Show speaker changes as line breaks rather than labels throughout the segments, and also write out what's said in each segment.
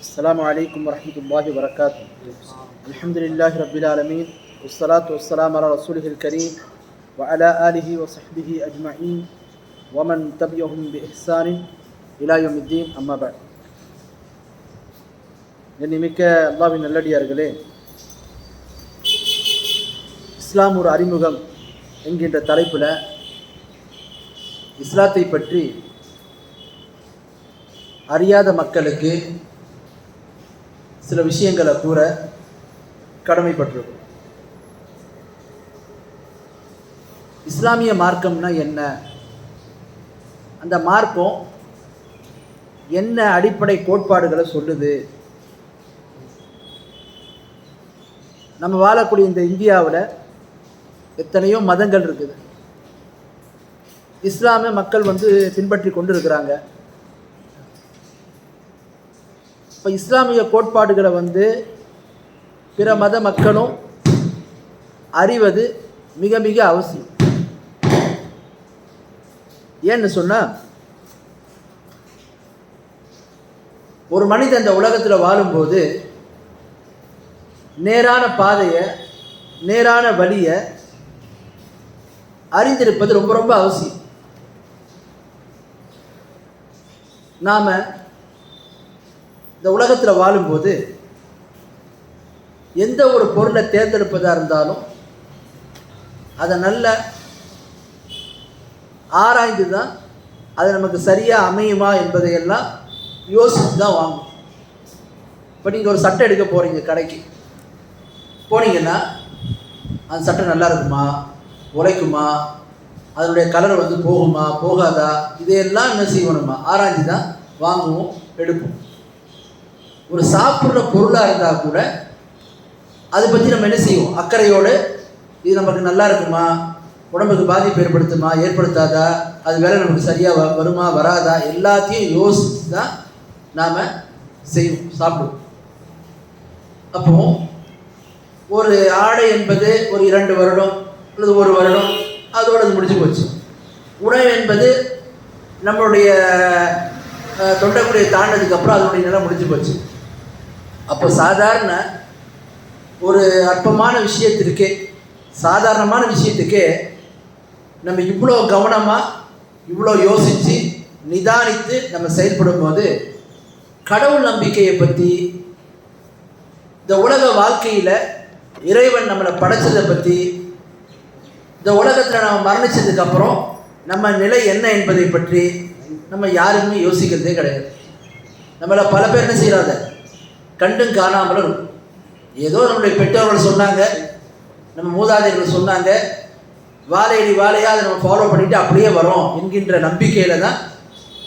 السلام عليكم ورحمة الله وبركاته. الحمد لله رب العالمين والصلاة والسلام على رسوله الكريم وعلى آله وصحبه أجمعين ومن تبعهم بإحسان إلى يوم الدين. أما بعد. கண்ணியமிக்க அல்லாஹ்வின் நல்லடியார்களே, இஸ்லாம் ஒரு அறிமுகம் என்கின்ற தலைப்பில் இஸ்லாத்தை பற்றி அறியாத மக்களுக்கு சில விஷயங்களை கூற கடமைப்பட்டிருக்கும். இஸ்லாமிய மார்க்கம்னா என்ன, அந்த மார்க்கம் என்ன அடிப்படை கோட்பாடுகளை சொல்லுது, நம்ம வாழக்கூடிய இந்த இந்தியாவில் எத்தனையோ மதங்கள் இருக்குது. இஸ்லாமை மக்கள் பின்பற்றி கொண்டு இருக்கிறாங்க. இப்போ இஸ்லாமிய கோட்பாடுகளை பிற மத மக்களும் அறிவது மிக மிக அவசியம். ஏன்னு சொன்னால், ஒரு மனிதன் இந்த உலகத்தில் வாழும்போது நேரான பாதையை, நேரான வழியை அறிந்திருப்பது ரொம்ப ரொம்ப அவசியம். நாம் இந்த உலகத்தில் வாழும்போது எந்த ஒரு பொருளை தேர்ந்தெடுப்பதாக இருந்தாலும் அதை நல்ல ஆராய்ந்து தான் அது நமக்கு சரியாக அமையுமா என்பதையெல்லாம் யோசித்து தான் வாங்கணும். இப்போ நீங்கள் ஒரு சட்டை எடுக்க போகிறீங்க, கடைக்கு போனீங்கன்னா அந்த சட்டை நல்லா இருக்குமா, உழைக்குமா, அதனுடைய கலர் போகுமா போகாதா, இதையெல்லாம் என்ன செய்யணுமா ஆராய்ச்சி தான் வாங்குவோம், எடுப்போம். ஒரு சாப்பிட்ற பொருளாக இருந்தால் கூட அதை பற்றி நம்ம என்ன செய்வோம், அக்கறையோடு இது நமக்கு நல்லா இருக்குமா, உடம்புக்கு பாதிப்பு ஏற்படுத்துமா ஏற்படுத்தாதா, அது வேலை நமக்கு சரியாக வருமா வராதா, எல்லாத்தையும் யோசித்து தான் நாம் செய்வோம், சாப்பிடுவோம். அப்போ ஒரு ஆடை என்பது ஒரு 2 வருடம் அல்லது 1 வருடம் அதோடு அது முடிஞ்சு போச்சு. உணவு என்பது நம்மளுடைய தொண்டக்குடியை தாண்டதுக்கப்புறம் அதனுடைய நிலை முடிஞ்சு போச்சு. அப்போ சாதாரண ஒரு அற்பமான விஷயத்திற்கே, சாதாரணமான விஷயத்துக்கே நம்ம இவ்வளோ கவனமாக இவ்வளோ யோசித்து நிதானித்து நம்ம செயல்படும் போது கடவுள் நம்பிக்கையை பற்றி, இந்த உலக வாழ்க்கையில் இறைவன் நம்மளை படைச்சதை பற்றி, இந்த உலகத்தில் நம்ம மரணிச்சதுக்கப்புறம் நம்ம நிலை என்ன என்பதை பற்றி நம்ம யாருமே யோசிக்கிறதே கிடையாது. நம்மளை பல பேர் என்ன செய்கிறாங்க, கண்டும் காணாமலும் ஏதோ நம்மளுடைய பெற்றோர்கள் சொன்னாங்க, நம்ம மூதாதையர்கள் சொன்னாங்க, வாழையடி வாழையாக அதை நம்ம ஃபாலோ பண்ணிவிட்டு அப்படியே வரோம் என்கின்ற நம்பிக்கையில் தான்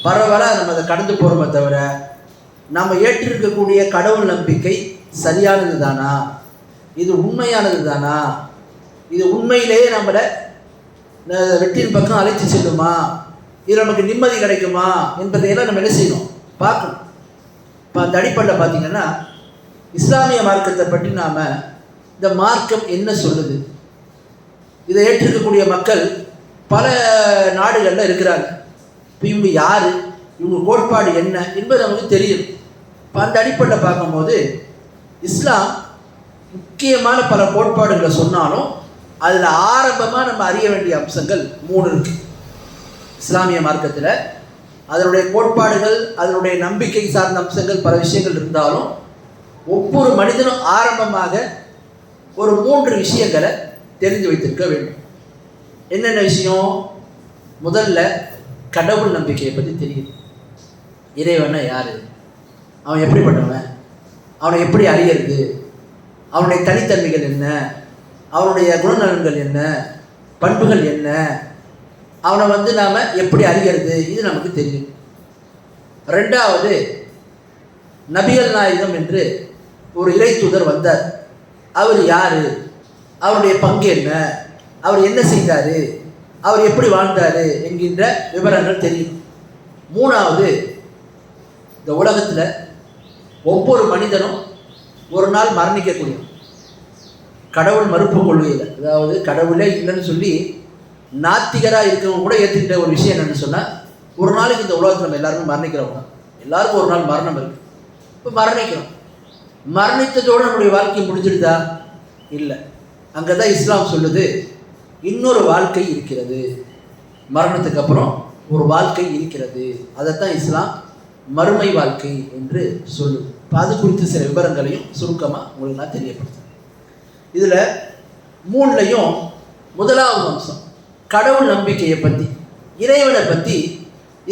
பரவலாக நம்ம அதை கடந்து போகிறோமே தவிர, நம்ம ஏற்றிருக்கக்கூடிய கடவுள் நம்பிக்கை சரியானது தானா, இது உண்மையானது தானா, இது உண்மையிலேயே நம்மளை வெற்றியின் பக்கம் அழைச்சி செல்லுமா, இது நமக்கு நிம்மதி கிடைக்குமா என்பதையெல்லாம் நம்ம என்ன செய்யணும், பார்க்கணும். இப்போ அந்த அடிப்படையில் பார்த்திங்கன்னா, இஸ்லாமிய மார்க்கத்தை பற்றி நாம் இந்த மார்க்கம் என்ன சொல்லுது, இதை ஏற்றிருக்கக்கூடிய மக்கள் பல நாடுகளில் இருக்கிறாங்க. இப்போ இவங்க யார், இவங்க கோட்பாடு என்ன என்பது நமக்கு தெரியும். இப்போ அந்த அடிப்படையில் பார்க்கும்போது இஸ்லாம் முக்கியமான பல கோட்பாடுகளை சொன்னாலும் அதில் ஆரம்பமாக நம்ம அறிய வேண்டிய அம்சங்கள் 3 இருக்குது. இஸ்லாமிய மார்க்கத்தில் அதனுடைய கோட்பாடுகள், அதனுடைய நம்பிக்கை சார்ந்த அம்சங்கள் பல விஷயங்கள் இருந்தாலும் ஒவ்வொரு மனிதனும் ஆரம்பமாக ஒரு 3 விஷயங்களை தெரிந்து வைத்திருக்க வேண்டும். என்னென்ன விஷயம்? முதல்ல கடவுள் நம்பிக்கையை பற்றி தெரியும். இறைவனை யார், அவன் எப்படிப்பட்டவன், அவனை எப்படி அறியறது, அவனுடைய தனித்தன்மைகள் என்ன, அவனுடைய குணநலன்கள் என்ன, பண்புகள் என்ன, அவனை நாம் எப்படி அறிகிறது, இது நமக்கு தெரியும். 2வது, நபிகள் நாயகம் என்று ஒரு இறை தூதர் வந்தார். அவர் யார், அவருடைய பங்கு என்ன, அவர் என்ன செய்தார், அவர் எப்படி வாழ்ந்தார் என்கின்ற விவரங்கள் தெரியும். 3வது, இந்த உலகத்தில் ஒவ்வொரு மனிதனும் ஒரு நாள் மரணிக்கக்கூடிய, கடவுள் மறுப்பு கொள்கையில், அதாவது கடவுளே இல்லைன்னு சொல்லி நாத்திகராக இருக்கவங்க கூட ஏற்றுக்கிட்ட ஒரு விஷயம் என்னென்னு சொன்னால், ஒரு நாளைக்கு இந்த உலகத்தில் நம்ம எல்லாருமே மரணிக்கிறவங்க, எல்லாருக்கும் ஒரு நாள் மரணம் இருக்குது. இப்போ மரணிக்கிறோம். மரணித்ததோடு நம்முடைய வாழ்க்கை முடிஞ்சிடுதா? இல்லை. அங்கே தான் இஸ்லாம் சொல்லுது இன்னொரு வாழ்க்கை இருக்கிறது, மரணத்துக்கு அப்புறம் ஒரு வாழ்க்கை இருக்கிறது. அதைத்தான் இஸ்லாம் மறுமை வாழ்க்கை என்று சொல்லுது. இப்போ அது குறித்து சில விவரங்களையும் சுருக்கமாக உங்களுக்கு நான் தெரியப்படுத்துகிறேன். இதில் 3லையும் முதலாவது அம்சம் கடவுள் நம்பிக்கையை பற்றி, இறைவனை பற்றி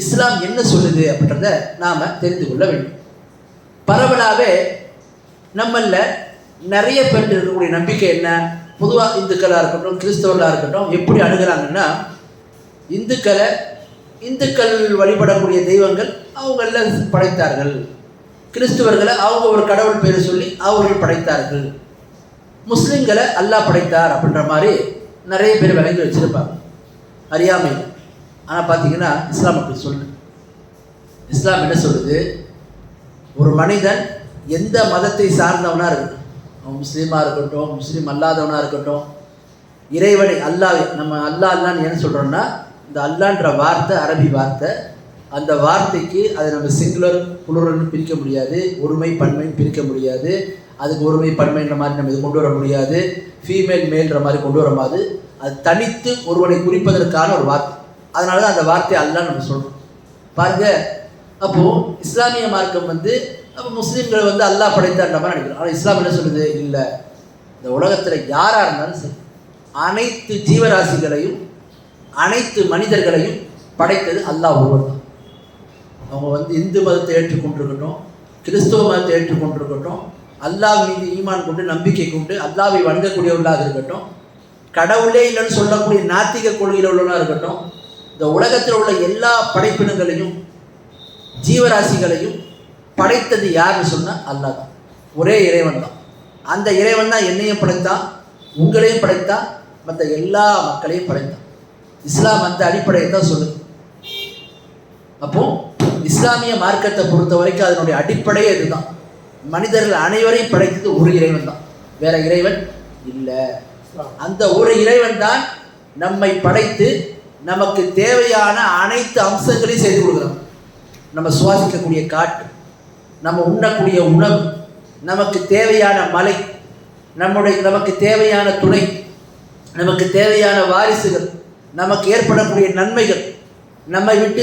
இஸ்லாம் என்ன சொல்லுது அப்படின்றத நாம் தெரிந்து கொள்ள வேண்டும். பரவலாகவே நம்மளில் நிறைய பேர் இருக்கக்கூடிய நம்பிக்கை என்ன? பொதுவாக இந்துக்களாக இருக்கட்டும் கிறிஸ்தவர்களாக இருக்கட்டும் எப்படி அணுகிறாங்கன்னா, இந்துக்கள் வழிபடக்கூடிய தெய்வங்கள் அவங்கள படைத்தார்கள், கிறிஸ்துவர்களை அவங்க ஒரு கடவுள் பேர் சொல்லி அவர்கள் படைத்தார்கள், முஸ்லீம்களை அல்லாஹ் படைத்தார் அப்படின்ற மாதிரி நிறைய பேர் விளங்கி வச்சுருப்பாங்க அறியாமையில். ஆனால் பார்த்தீங்கன்னா இஸ்லாம் அப்படி சொல்லு. இஸ்லாம் என்ன சொல்லுது? ஒரு மனிதன் எந்த மதத்தை சார்ந்தவனாக இருக்கட்டும், அவன் முஸ்லீமாக இருக்கட்டும் முஸ்லீம் அல்லாதவனாக இருக்கட்டும், இறைவனை அல்லாஹ், நம்ம அல்லான்னு என்ன சொல்கிறோன்னா, இந்த அல்லான்ற வார்த்தை அரபி வார்த்தை. அந்த வார்த்தைக்கு அதை நம்ம சிங்குலர் புளூரல்னு பிரிக்க முடியாது, ஒருமை பன்மைன்னு பிரிக்க முடியாது. அதுக்கு ஒருமை பன்மைன்ற மாதிரி நம்ம இது கொண்டு வர முடியாது, ஃபீமேல் மேல்ன்ற மாதிரி கொண்டு வர மாதிரி. அது தனித்து ஒருவனை குறிப்பதற்கான ஒரு வார்த்தை. அதனால தான் அந்த வார்த்தையை அல்லான்னு நம்ம சொல்கிறோம். பாருங்கள், அப்போது இஸ்லாமிய மார்க்கம் அப்போ முஸ்லீம்கள் அல்லாஹ் படைத்தான்ற மாதிரி நினைக்கிறோம். ஆனால் இஸ்லாம் என்ன சொல்லுது? இல்லை, இந்த உலகத்தில் யாராக இருந்தாலும் சரி அனைத்து ஜீவராசிகளையும் அனைத்து மனிதர்களையும் படைத்தது அல்லாஹ் ஒருவர் தான். அவங்க இந்து மதத்தை ஏற்றுக்கொண்டிருக்கட்டும், கிறிஸ்துவ மதத்தை ஏற்றுக்கொண்டிருக்கட்டும், அல்லாஹ் மீது ஈமான் கொண்டு நம்பிக்கை கொண்டு அல்லாஹ்வை வணங்கக்கூடியவர்களாக இருக்கட்டும், கடவுளே இல்லைன்னு சொல்லக்கூடிய நாத்திக கொள்கையில் உள்ளவர்களாக இருக்கட்டும், இந்த உலகத்தில் உள்ள எல்லா படைப்பினங்களையும் ஜீவராசிகளையும் படைத்தது யாருன்னு சொன்னால் அல்லாஹ் தான். ஒரே இறைவன் தான். அந்த இறைவன் தான் என்னையும் படைத்தான், உங்களையும் படைத்தான், மற்ற எல்லா மக்களையும் படைத்தான். இஸ்லாம் அந்த அடிப்படையை தான் சொல்லுது. அப்போ இஸ்லாமிய மார்க்கத்தை பொறுத்த வரைக்கும் அதனுடைய அடிப்படையே இதுதான். மனிதர்கள் அனைவரையும் படைத்தது ஒரு இறைவன் தான், வேற இறைவன் இல்லை. அந்த ஒரு இறைவன் தான் நம்மை படைத்து நமக்கு தேவையான அனைத்து அம்சங்களையும் செய்து கொடுக்குறோம். நம்ம சுவாசிக்கக்கூடிய காற்று, நம்ம உண்ணக்கூடிய உணவு, நமக்கு தேவையான மலை, நமக்கு தேவையான துணை, நமக்கு தேவையான வாரிசுகள், நமக்கு ஏற்படக்கூடிய நன்மைகள், நம்மை விட்டு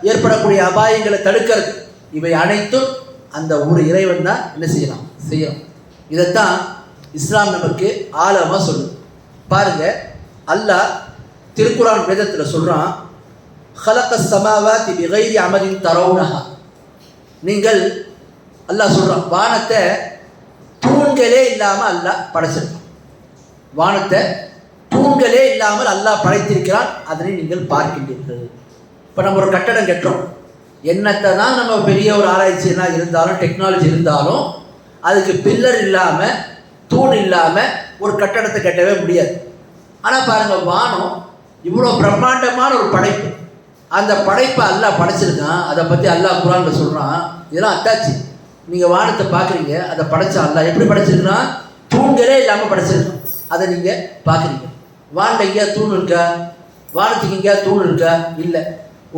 ஏற்படக்கூடிய அபாயங்களை தடுக்கிறது, இவை அனைத்தும் அந்த ஒரு இறைவன் தான் என்ன செய்யலாம். இதைத்தான் இஸ்லாம் நமக்கு ஆழமாக சொல்லுது. பாருங்க, அல்லாஹ் திருக்குரான் வேதத்தில் சொல்கிறான், ஹலக்கஸ் சமாவாதி பிகைரி அமரின் தரவுனஹா. நீங்கள் அல்லாஹ் சொல்கிறான், வானத்தை தூண்களே இல்லாமல் அல்லாஹ் படைச்சிருக்கான். வானத்தை தூண்களே இல்லாமல் அல்லாஹ் படைத்திருக்கிறான், அதனை நீங்கள் பார்க்கின்றீர்கள். இப்போ நம்ம ஒரு கட்டடம் கட்டுறோம், என்னத்தை தான் நம்ம பெரிய ஒரு ஆராய்ச்சி என்ன இருந்தாலும் டெக்னாலஜி இருந்தாலும் அதுக்கு பில்லர் இல்லாமல் தூண் இல்லாமல் ஒரு கட்டடத்தை கட்டவே முடியாது. ஆனால் பாருங்கள், வானம் இவ்வளோ பிரம்மாண்டமான ஒரு படைப்பு. அந்த படைப்பை அல்லாஹ் படைச்சிருக்கான். அதை பற்றி அல்லாஹ் குர்ஆனில் சொல்கிறான். இதெல்லாம் அத்தாச்சு. நீங்கள் வானத்தை பார்க்குறீங்க, அதை படைச்சா அல்லாஹ் எப்படி படைச்சிருக்கான்? தூண்களே இல்லாமல் படைச்சிருக்கான். அதை நீங்கள் பார்க்குறீங்க. வானில் எங்கேயா தூண் இருக்கா? வானத்துக்கு எங்கேயா தூண் இருக்கா? இல்லை.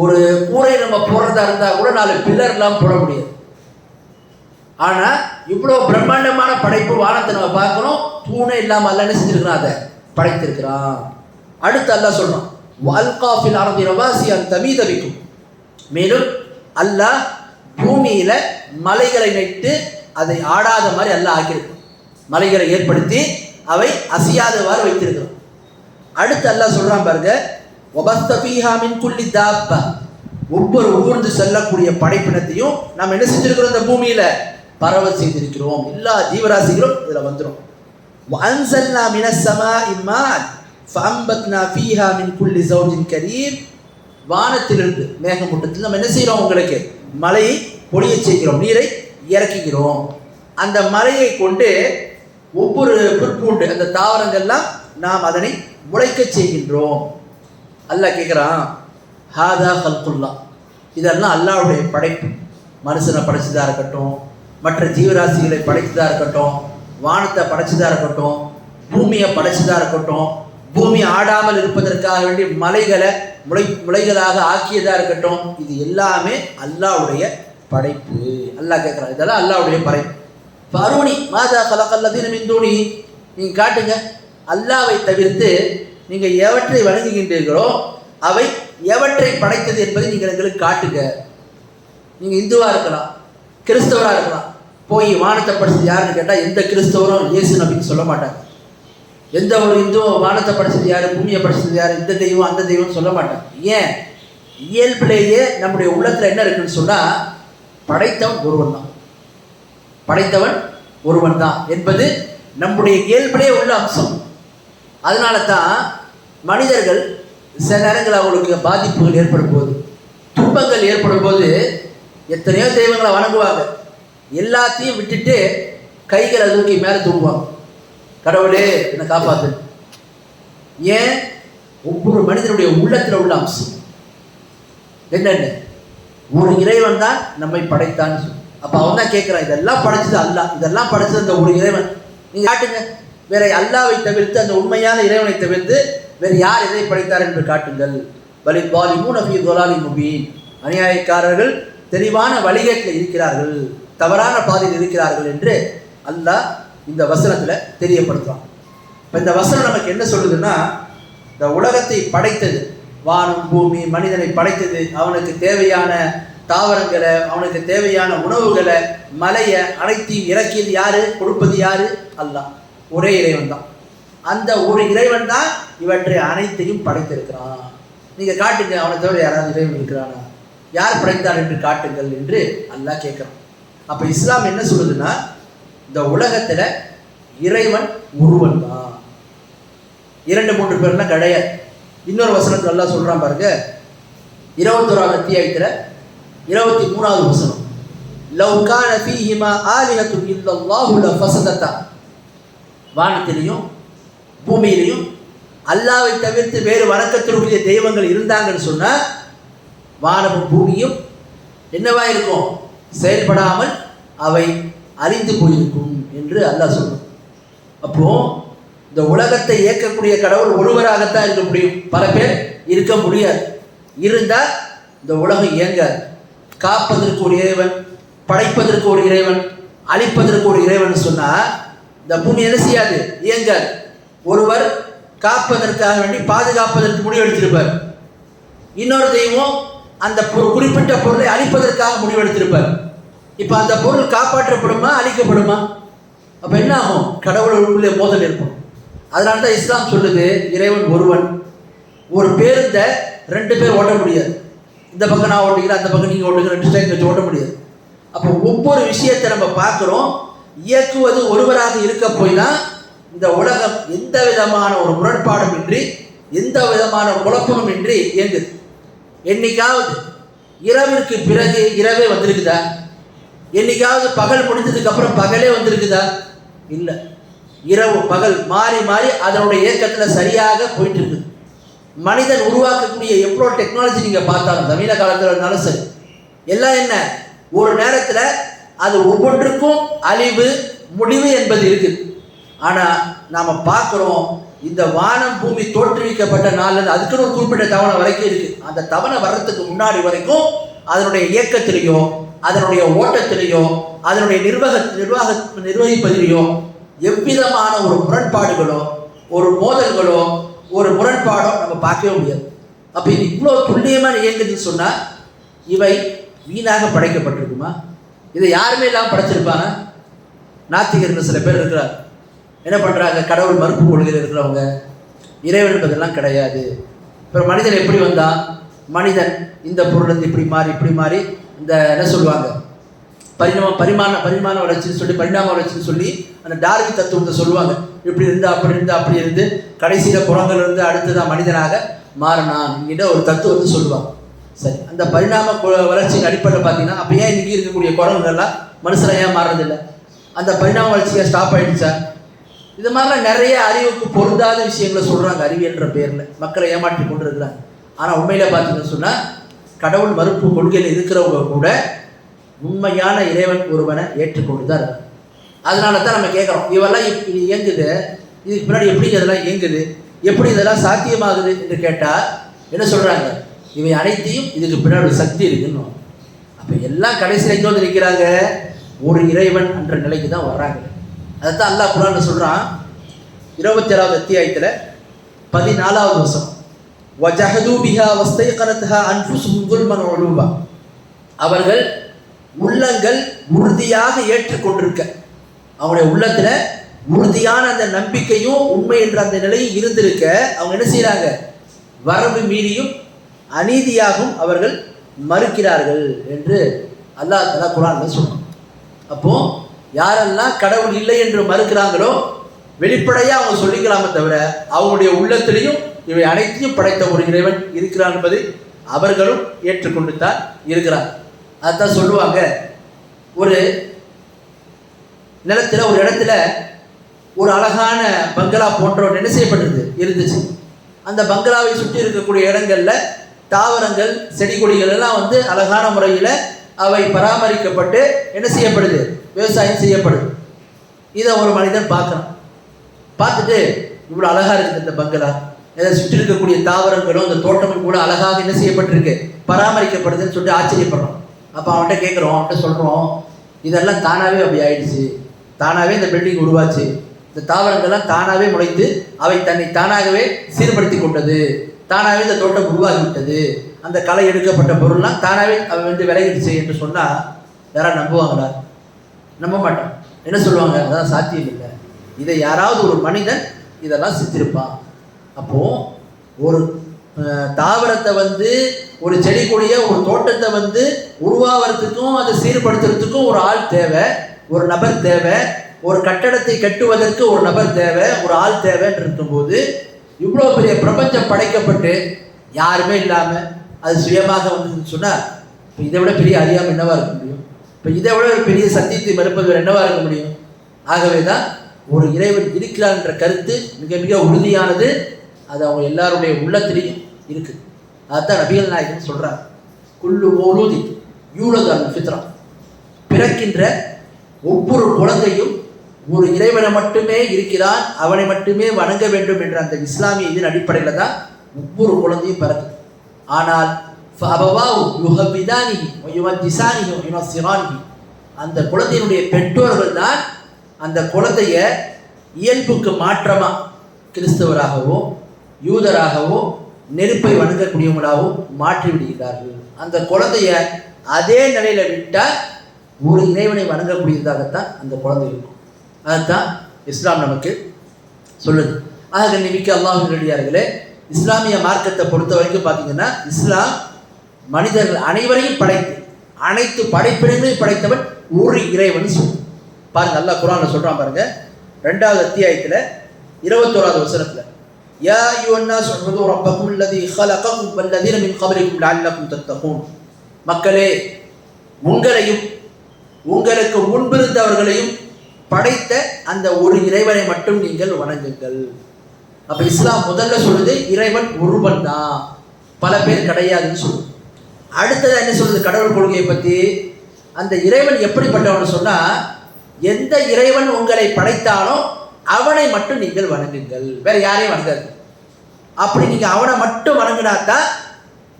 ஒரு கூரை நம்ம போடுறதா இருந்தால் கூட 4 பில்லர் இல்லாமல் போட முடியாது. ஆனால் இவ்வளோ பிரம்மாண்டமான படைப்பு வானத்தை நம்ம பார்க்குறோம், தூணே இல்லாமல் அல்லாஹ் என்ன செஞ்சிருக்கிறான்? அதை படைத்திருக்கிறான். அடுத்து அல்லாஹ் சொல்கிறான், வல்காஃபில் அரபி ரவாசி அன் தமீத பிக்கும். மேலும் அல்லாஹ் பூமியில் மலைகளை நட்டு அதை ஆடாத மாதிரி அல்லாஹ் ஆக்கியிருக்கான். மலைகளை ஏற்படுத்தி அவை அசையாதவாறு வைத்திருக்கிறான். அடுத்து அல்லாஹ் சொல்கிறான் பாருங்க, வபஸ்த ஃபீஹா மின் குல்லி தாப்பா. ஒவ்வொரு ஊர்ந்து செல்லக்கூடிய படைப்பினத்தையும் நாம் என்ன செஞ்சிருக்கிறோம்? இந்த பூமியில் பரவ செய்திருக்கிறோம். எல்லா ஜீவராசிகளும் இதில் வந்துடும். வஅன்ஸல்னா மினஸ் ஸமாஇ மாஅன் ஃபஅம்பத்னா ஃபீஹா மின் குல்லி ஸௌஜின் கரீம். வானத்திலிருந்து மேகமூட்டத்தில் நம்ம என்ன செய்கிறோம்? உங்களுக்கு மழையை பொழிய செய்கிறோம், நீரை இறக்குகிறோம். அந்த மழையை கொண்டு ஒவ்வொரு புற்பூண்டு அந்த தாவரங்கள்லாம் நாம் அதனை முளைக்க செய்கின்றோம். அல்லாஹ் கேட்குறான், ஹாதா ஹல்குல்லா. இதெல்லாம் அல்லாஹ்வுடைய படைப்பு. மனுஷனை படைச்சதாக இருக்கட்டும், மற்ற ஜீவராசிகளை படைச்சதாக இருக்கட்டும், வானத்தை படைச்சதாக இருக்கட்டும், பூமியை படைச்சதாக இருக்கட்டும், பூமி ஆடாமல் இருப்பதற்காக வேண்டி மலைகளை முளைகளாக ஆக்கியதாக இருக்கட்டும், இது எல்லாமே அல்லாஹ்வுடைய படைப்பு. அல்லாஹ் கேட்குறான், இதெல்லாம் அல்லாஹ்வுடைய படைப்பு. ஃபருணி மாதா கலகல்லதீன மின் தூனி, நீங்கள் காட்டுங்க அல்லாஹ்வை தவிர்த்து நீங்கள் எவற்றை வணங்குகின்றீர்களோ அவை எவற்றை படைத்தது என்பதை நீங்கள் எங்களுக்கு காட்டுங்க. நீங்கள் இந்துவாக இருக்கலாம், கிறிஸ்தவராக இருக்கலாம், போய் வானத்தை படைச்சது யாருன்னு கேட்டால் எந்த கிறிஸ்தவரும் இயேசு நபின்னு சொல்ல மாட்டாங்க. எந்த ஒரு இந்துவும் வானத்தை படைச்சது யார், பூமியை படைச்சது யார், இந்த தெய்வம் அந்த தெய்வம் சொல்ல மாட்டாங்க. ஏன்? இயல்பிலேயே நம்முடைய உள்ளத்தில் என்ன இருக்குன்னு சொன்னால் படைத்தவன் ஒருவன் தான், படைத்தவன் ஒருவன் தான் என்பது நம்முடைய இயல்பிலே உள்ள அம்சம். அதனால தான் மனிதர்கள் சில நேரங்கள் அவங்களுக்கு பாதிப்புகள் ஏற்படும் போது, துன்பங்கள் ஏற்படும் போது எத்தனையோ தெய்வங்களை வணங்குவாங்க. எல்லாத்தையும் விட்டுட்டு கைகளை தூக்கி மேலே தூங்குவாங்க, கடவுளே என்னை காப்பாத்து. ஏன்? ஒவ்வொரு மனிதனுடைய உள்ளத்தில் உள்ள அம்சம் என்னென்ன, ஒரு இறைவன் தான் நம்மை படைத்தான்னு சொல்லி. அப்போ அவன் தான் கேட்குறான், இதெல்லாம் படைச்சது அல்லாஹ், இதெல்லாம் படைச்சது அந்த ஒரு இறைவன். நீங்கள் காட்டுங்க, வேற அல்லாஹ்வை தவிர்த்து, அந்த உண்மையான இறைவனை தவிர்த்து வேறு யார் இதை படைத்தார் என்று காட்டுங்கள். வலித் வாலிமூன ஃபீ ضلال முபீன், அநியாயக்காரர்கள் தெளிவான வழிகேட்டில் இருக்கிறார்கள், தவறான பாதையில் இருக்கிறார்கள் என்று அல்லாஹ் இந்த வசனத்தில் தெரியப்படுத்துவான். இப்போ இந்த வசனம் நமக்கு என்ன சொல்லுதுன்னா, இந்த உலகத்தை படைத்தது, வானம் பூமி மனிதனை படைத்தது, அவனுக்கு தேவையான தாவரங்களை, அவனுக்கு தேவையான உணவுகளை, மலையை அனைத்தையும் இறக்கியது யாரு, கொடுப்பது யாரு? அல்லாஹ். ஒரே இறைவன் தான். அந்த ஒரு இறைவன் தான் இவற்றை அனைத்தையும் படைத்திருக்கிறான். நீங்கள் காட்டுங்க, அவனை தவிர யாராவது இறைவன் இருக்கிறானா, யார் படைத்தார் என்று காட்டுங்கள் என்று அல்லாஹ் கேட்குறான். அப்போ இஸ்லாம் என்ன சொல்லுதுன்னா, இந்த உலகத்தில் இறைவன் ஒருவன் தான், 2-3 பேர்லாம் கிடையாது. இன்னொரு வசனத்தில் அல்லாஹ் சொல்கிறான் பாருங்க, 21ஆவது அத்தியாயத்தில் 23ஆவது வசனம், லவ் கான ஃபீஹிமா ஆலிஹத்துன் இல்லல்லாஹு லஃபஸததா, வானத்திலையும் பூமியிலையும் அல்லாஹ்வை தவிர்த்து வேறு வணக்கத்திற்குரிய தெய்வங்கள் இருந்தாங்கன்னு சொன்னால் வானமும் பூமியும் என்னவா இருக்கும்? செயல்படாமல் அவை அழிந்து போயிருக்கும் என்று அல்லாஹ் சொல்றான். அப்போ இந்த உலகத்தை இயக்கக்கூடிய கடவுள் ஒருவராகத்தான் இருக்க முடியும், பல பேர் இருக்க முடியாது. இருந்தால் இந்த உலகம் இயங்காது. காப்பதற்கு ஒரு இறைவன், படைப்பதற்கு ஒரு இறைவன், அழிப்பதற்கு ஒரு இறைவன் சொன்னால் இந்த பூமி என்ன செய்யாது? இயங்காது. ஒருவர் காப்பதற்காக வேண்டி பாதுகாப்பதற்கு முடிவெடுத்திருப்பார், இன்னொரு தெய்வம் அந்த குறிப்பிட்ட பொருளை அழிப்பதற்காக முடிவெடுத்திருப்பார். இப்போ அந்த பொருள் காப்பாற்றப்படுமா அழிக்கப்படுமா? அப்போ என்ன ஆகும்? கடவுளுக்குள்ளே மோதல் இருக்கும். அதனால தான் இஸ்லாம் சொல்லுது, இறைவன் ஒருவன். ஒரு பேருந்தை 2 பேர் ஓட்ட முடியாது. இந்த பக்கம் நான் ஓட்டுகிறேன், அந்த பக்கம் நீங்கள் ஓட்டுகிற 2 ஸ்டைல் வச்சு ஓட்ட முடியாது. அப்போ ஒவ்வொரு விஷயத்தை நம்ம பார்க்குறோம், இயக்குவது ஒருவராக இருக்க போய் தான் இந்த உலகம் எந்த விதமான ஒரு முரண்பாடும் இன்றி, எந்த விதமான குழப்பமும் இன்றி இயங்குது. என்னைக்காவது இரவிற்கு பிறகு இரவே வந்திருக்குதா? என்னைக்காவது பகல் முடிஞ்சதுக்கு அப்புறம் பகலே வந்திருக்குதா? இல்லை. இரவு பகல் மாறி மாறி அதனுடைய இயக்கத்தில் சரியாக போயிட்டு இருக்குது. மனிதன் உருவாக்கக்கூடிய எவ்வளோ டெக்னாலஜி நீங்கள் பார்த்தாலும், நவீன காலத்தில் இருந்தாலும் சரி, எல்லாம் என்ன, ஒரு நேரத்தில் அது ஒவ்வொன்றுக்கும் அழிவு முடிவு என்பது இருக்குது. ஆனால் நாம் பார்க்குறோம், இந்த வானம் பூமி தோற்றுவிக்கப்பட்ட நாளில் அதுக்குன்னு ஒரு குறிப்பிட்ட தவணை வரைக்கும் இருக்குது. அந்த தவணை வர்றதுக்கு முன்னாடி வரைக்கும் அதனுடைய இயக்கத்திலேயோ, அதனுடைய ஓட்டத்திலேயோ, அதனுடைய நிர்வகிப்பதிலேயோ எவ்விதமான ஒரு முரண்பாடுகளோ, ஒரு மோதல்களோ, ஒரு முரண்பாடோ நம்ம பார்க்கவே முடியாது. அப்போ இது இவ்வளோ துல்லியமாக இயங்குதுன்னு சொன்னால் இவை வீணாக படைக்கப்பட்டிருக்குமா? இதை யாருமே இல்லாமல் படைச்சிருப்பாங்க? நாத்திகர்கள் சில பேர் இருக்கிறார், என்ன பண்ணுறாங்க? கடவுள் மறுப்பு கொள்கையில் இருக்கிறவங்க, இறைவன் என்பதெல்லாம் கிடையாது. இப்போ மனிதன் எப்படி வந்தான்? மனிதன் இந்த பொருள் இப்படி மாறி இந்த என்ன சொல்லுவாங்க, பரிமாண வளர்ச்சின்னு சொல்லி, பரிணாம வளர்ச்சின்னு சொல்லி அந்த டார்வின் தத்துவத்தை சொல்லுவாங்க. இப்படி இருந்து அப்படி இருந்து கடைசியில் குரங்கில் இருந்து அடுத்ததான் மனிதனாக மாறினான் என்கிட்ட ஒரு தத்துவத்தை சொல்லுவாங்க. சரி, அந்த பரிணாம வளர்ச்சியின் அடிப்படையில் பார்த்தீங்கன்னா அப்போ ஏன் இன்றைக்கி இருக்கக்கூடிய குரங்குகள்லாம் மனுஷனை ஏன் மாறுறதில்லை? அந்த பரிணாம வளர்ச்சியை ஸ்டாப் ஆகிடுச்சா? இது மாதிரிலாம் நிறைய அறிவுக்கு பொருந்தாத விஷயங்களை சொல்கிறாங்க அறிவியல்ன்ற பேரில், மக்களை ஏமாற்றி கொண்டு இருக்கிறாங்க. ஆனால் உண்மையில் பார்த்தீங்கன்னு சொன்னால் கடவுள் மறுப்பு கொள்கையில் இருக்கிறவங்க கூட உண்மையான இறைவன் ஒருவனை ஏற்றுக்கொண்டு தான் இருக்கு. அதனால தான் நம்ம கேட்குறோம், இவெல்லாம் இது இயங்குது, இதுக்கு பின்னாடி எப்படி இதெல்லாம் இயங்குது, எப்படி இதெல்லாம் சாத்தியமாகுது என்று கேட்டால் என்ன சொல்கிறாங்க? இவை அனைத்தையும் இதுக்கு பின்னாடி ஒரு சக்தி இருக்குன்னு. அப்போ எல்லாம் கடைசியில் எங்கே வந்து நிற்கிறாங்க? ஒரு இறைவன் என்ற நிலைக்கு தான் வர்றாங்க. அதுதான் அல்லாஹ் குர்ஆன்ல சொல்கிறான், 27வது அத்தியாயத்தில் 14வது வசனம், வஜஹது பிஹா வஸ்தைகனத்ஹா அன்ஃபுஸுஹும் ஸுல்மன் வ உலூபா. அவர்கள் உள்ளங்கள் உறுதியாக ஏற்றுக்கொண்டிருக்க, அவங்களுடைய உள்ளத்தில் உறுதியான அந்த நம்பிக்கையும் உண்மை என்ற அந்த நிலையும் இருந்திருக்க, அவங்க என்ன செய்கிறாங்க? வரம்பு மீறியும் அநீதியாகவும் அவர்கள் மறுக்கிறார்கள் என்று அல்லாஹ் தஆலா குர்ஆன்ல சொல்றான். அப்போ யாரெல்லாம் கடவுள் இல்லை என்று மறுக்கிறாங்களோ வெளிப்படையாக அவங்க சொல்லிக்கலாமே தவிர அவங்களுடைய உள்ளத்திலையும் இவை அனைத்தையும் படைத்த ஒரு இறைவன் இருக்கிறான் என்பதை அவர்களும் ஏற்றுக்கொண்டு தான் இருக்கிறார். அதுதான் சொல்லுவாங்க, ஒரு நிலத்தில் ஒரு இடத்துல ஒரு அழகான பங்களா போன்ற ஒன்று என்ன செய்யப்பட்டது இருந்துச்சு. அந்த பங்களாவை சுற்றி இருக்கக்கூடிய இடங்கள்ல தாவரங்கள் செடி கொடிகள் எல்லாம் வந்து அழகான முறையில் அவை பராமரிக்கப்பட்டு என்ன செய்யப்படுது? விவசாயம் செய்யப்படுது. இதை ஒரு மனிதன் பார்க்குறான். பார்த்துட்டு இவ்வளோ அழகாக இருக்குது இந்த பங்களா, இதை சுற்றி இருக்கக்கூடிய தாவரங்களும் இந்த தோட்டமும் கூட அழகாக என்ன செய்யப்பட்டிருக்கு, பராமரிக்கப்படுதுன்னு சொல்லிட்டு ஆச்சரியப்படுறோம். அப்போ அவன்கிட்ட கேட்குறோம், அவன்கிட்ட சொல்கிறோம், இதெல்லாம் தானாகவே அப்படி ஆயிடுச்சு, தானாகவே இந்த பில்டிங் உருவாச்சு, இந்த தாவரங்கள்லாம் தானாகவே முளைத்து அவை தன்னை தானாகவே சீர்படுத்தி கொண்டது, தானாகவே இந்த தோட்டம் உருவாகிவிட்டது, அந்த களை எடுக்கப்பட்ட பொருள்லாம் தானாகவே அவை வந்து விளையிடுச்சு என்று சொன்னால் யாராவது நம்புவாங்களா? நம்ப மாட்டான். என்ன சொல்லுவாங்க? அதான் சாத்தியம் இல்லை, இதை யாராவது ஒரு மனிதன் இதெல்லாம் செஞ்சிருப்பான். அப்போது ஒரு தாவரத்தை வந்து ஒரு செடி கொடிய ஒரு தோட்டத்தை வந்து உருவாகிறதுக்கும் அதை சீர்படுத்துறதுக்கும் ஒரு ஆள் தேவை, ஒரு நபர் தேவை, ஒரு கட்டடத்தை கட்டுவதற்கு ஒரு நபர் தேவை, ஒரு ஆள் தேவைன்னு இருக்கும்போது இவ்வளோ பெரிய பிரபஞ்சம் படைக்கப்பட்டு யாருமே இல்லாமல் அது சுயமாக வந்து சொன்னால் இப்போ இதை விட பெரிய அறியாமல் என்னவா இருக்க முடியும்? இப்போ இதை விட ஒரு பெரிய சத்தியத்தை மறுப்பது என்னவா இருக்க முடியும்? ஆகவே தான் ஒரு இறைவன் இருக்கிறார் என்ற கருத்து மிக மிக உறுதியானது. அது அவங்க எல்லாருடைய உள்ளத்திலையும் இருக்குது. அதுதான் நபிகள் நாயகன் சொல்கிறாங்க, குல்லு மௌலூதி யூலது அல் ஃபித்ரா, பிறக்கின்ற ஒவ்வொரு குழந்தையும் ஒரு இறைவனை மட்டுமே இருக்கிறான், அவனை மட்டுமே வணங்க வேண்டும் என்ற அந்த இஸ்லாமிய இதன் அடிப்படையில் தான் ஒவ்வொரு குழந்தையும் பிறக்குது. ஆனால் அந்த குழந்தையினுடைய பெற்றோர்கள் தான் அந்த குழந்தைய இயல்புக்கு மாற்றமா கிறிஸ்தவராகவோ யூதராகவோ நெருப்பை வணங்கக்கூடியவங்களாகவும் மாற்றி விடுகிறார்கள். அந்த குழந்தைய அதே நிலையில விட்டால் ஒரு இறைவனை வணங்கக்கூடியதாகத்தான் அந்த குழந்தை இருக்கும். அதுதான் இஸ்லாம் நமக்கு சொல்லுது. ஆக நிமிக்க அல்லாஹ்வின் நல்லடியார்களே, இஸ்லாமிய மார்க்கத்தை பொறுத்த வரைக்கும் பார்த்தீங்கன்னா இஸ்லாம் மனிதர்கள் அனைவரையும் படைத்து அனைத்து படைப்பினங்களையும் படைத்தவன் ஒரு இறைவன் சொல்லு. பாருங்க, அல்லாஹ் குர்ஆன்ல சொல்றான் பாருங்க, 2வது அத்தியாயத்தில் 21வது வசனத்தில், யா அய்யுஹன்னாஸ் உஅ்புது ரப்பக்கும் அல்லதீ ஹலகக்கும் வல்லதீன மின் கப்லிக்கும் லஅல்லக்கும் தத்தகூன். மக்களே, உங்களையும் உங்களுக்கு முன்பிருந்தவர்களையும் படைத்த அந்த ஒரு இறைவனை மட்டும் நீங்கள் வணங்குங்கள். அப்ப இஸ்லாம் முதல்ல சொல்லுது இறைவன் ஒருவன் தான், பல பேர் கிடையாதுன்னு சொல்லுது. அடுத்தது என்ன சொல்லுது கடவுள் கொள்கையை பற்றி? அந்த இறைவன் எப்படிப்பட்டவன் சொன்னா, எந்த இறைவன் உங்களை படைத்தானோ அவனை மட்டும் நீங்கள் வணங்குங்கள், வேற யாரையும் வணங்காது. அப்படி நீங்க அவனை மட்டும் வணங்கினாத்தான்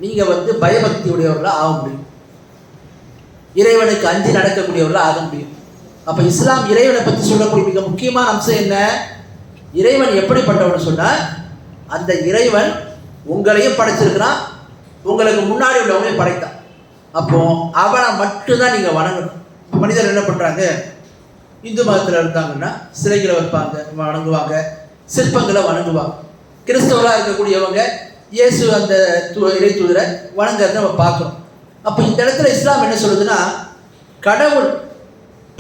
நீங்க வந்து பயபக்தி உடையவர்களாக ஆக முடியும், இறைவனுக்கு அஞ்சி நடக்கக்கூடியவர்களாக ஆக முடியும். அப்ப இஸ்லாம் இறைவனை பற்றி சொல்லக்கூடிய மிக முக்கியமான அம்சம் என்ன? இறைவன் எப்படிப்பட்டவன் சொன்னா, அந்த இறைவன் உங்களையும் படைச்சிருக்கிறான், உங்களுக்கு முன்னாடி உள்ளவங்களையும் படைத்தான். அப்போ அவனை மட்டும்தான் நீங்க வணங்கணும். மனிதர் என்ன பண்றாங்க? இந்து மதத்தில் இருந்தாங்கன்னா சிலைகளை வைப்பாங்க, வணங்குவாங்க, சிற்பங்களை வணங்குவாங்க. கிறிஸ்தவராக இருக்கக்கூடியவங்க இயேசு அந்த இறை தூதரை வணங்குறத நம்ம பார்க்குறோம். அப்போ இந்த இடத்துல இஸ்லாம் என்ன சொல்லுதுன்னா, கடவுள்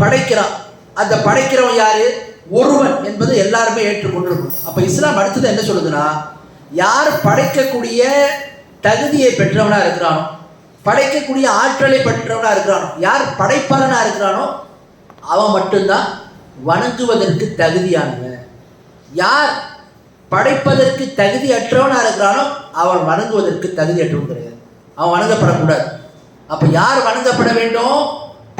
படைக்கிறான், அந்த படைக்கிறவன் யாரு? ஒருவன் என்பது எல்லாருமே ஏற்றுக்கொண்டிருக்கும். அப்போ இஸ்லாம் அடுத்தது என்ன சொல்லுதுன்னா, யார் படைக்கக்கூடிய தகுதியை பெற்றவனா இருக்கிறானோ, படைக்கக்கூடிய ஆற்றலை பெற்றவனா இருக்கிறானோ, யார் படைப்பாளனா இருக்கிறானோ அவன் மட்டும்தான் வணங்குவதற்கு தகுதியானவன். யார் படைப்பதற்கு தகுதி அற்றவனா இருக்கிறானோ அவன் வணங்குவதற்கு தகுதி அற்றவன் கிடையாது, அவன் வணங்கப்படக்கூடாது. அப்ப யார் வணங்கப்பட வேண்டும்?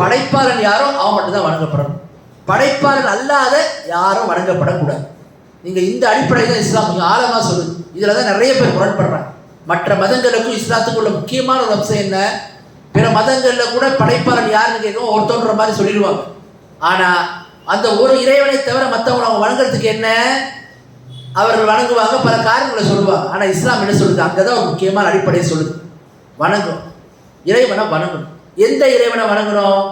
படைப்பாளன் யாரோ அவன் மட்டும்தான் வணங்கப்படணும், படைப்பாளன் அல்லாத யாரும் வணங்கப்படக்கூடாது. நீங்க இந்த அடிப்படையில் தான் இஸ்லாம் கொஞ்சம் ஆழமா சொல்லுது. இதுல தான் நிறைய பேர் முரண்படுறாங்க. மற்ற மதங்களுக்கும் இஸ்லாத்துக்கும் உள்ள முக்கியமான ஒரு அம்சம் என்ன? பிற மதங்களில் கூட படைப்பாளன் யாருன்னு கேட்கும் ஒருத்தோன்ற மாதிரி சொல்லிடுவாங்க. ஆனால் அந்த ஒரு இறைவனை தவிர மற்றவங்களை அவங்க வணங்குறதுக்கு என்ன அவர்கள் வணங்குவாங்க, பல காரணங்களை சொல்லுவாங்க. ஆனால் இஸ்லாம் என்ன சொல்லுது? அங்கே தான் ஒரு முக்கியமான அடிப்படையை சொல்லுது. வணங்கும் இறைவனை வணங்கணும். எந்த இறைவனை வணங்கணும்?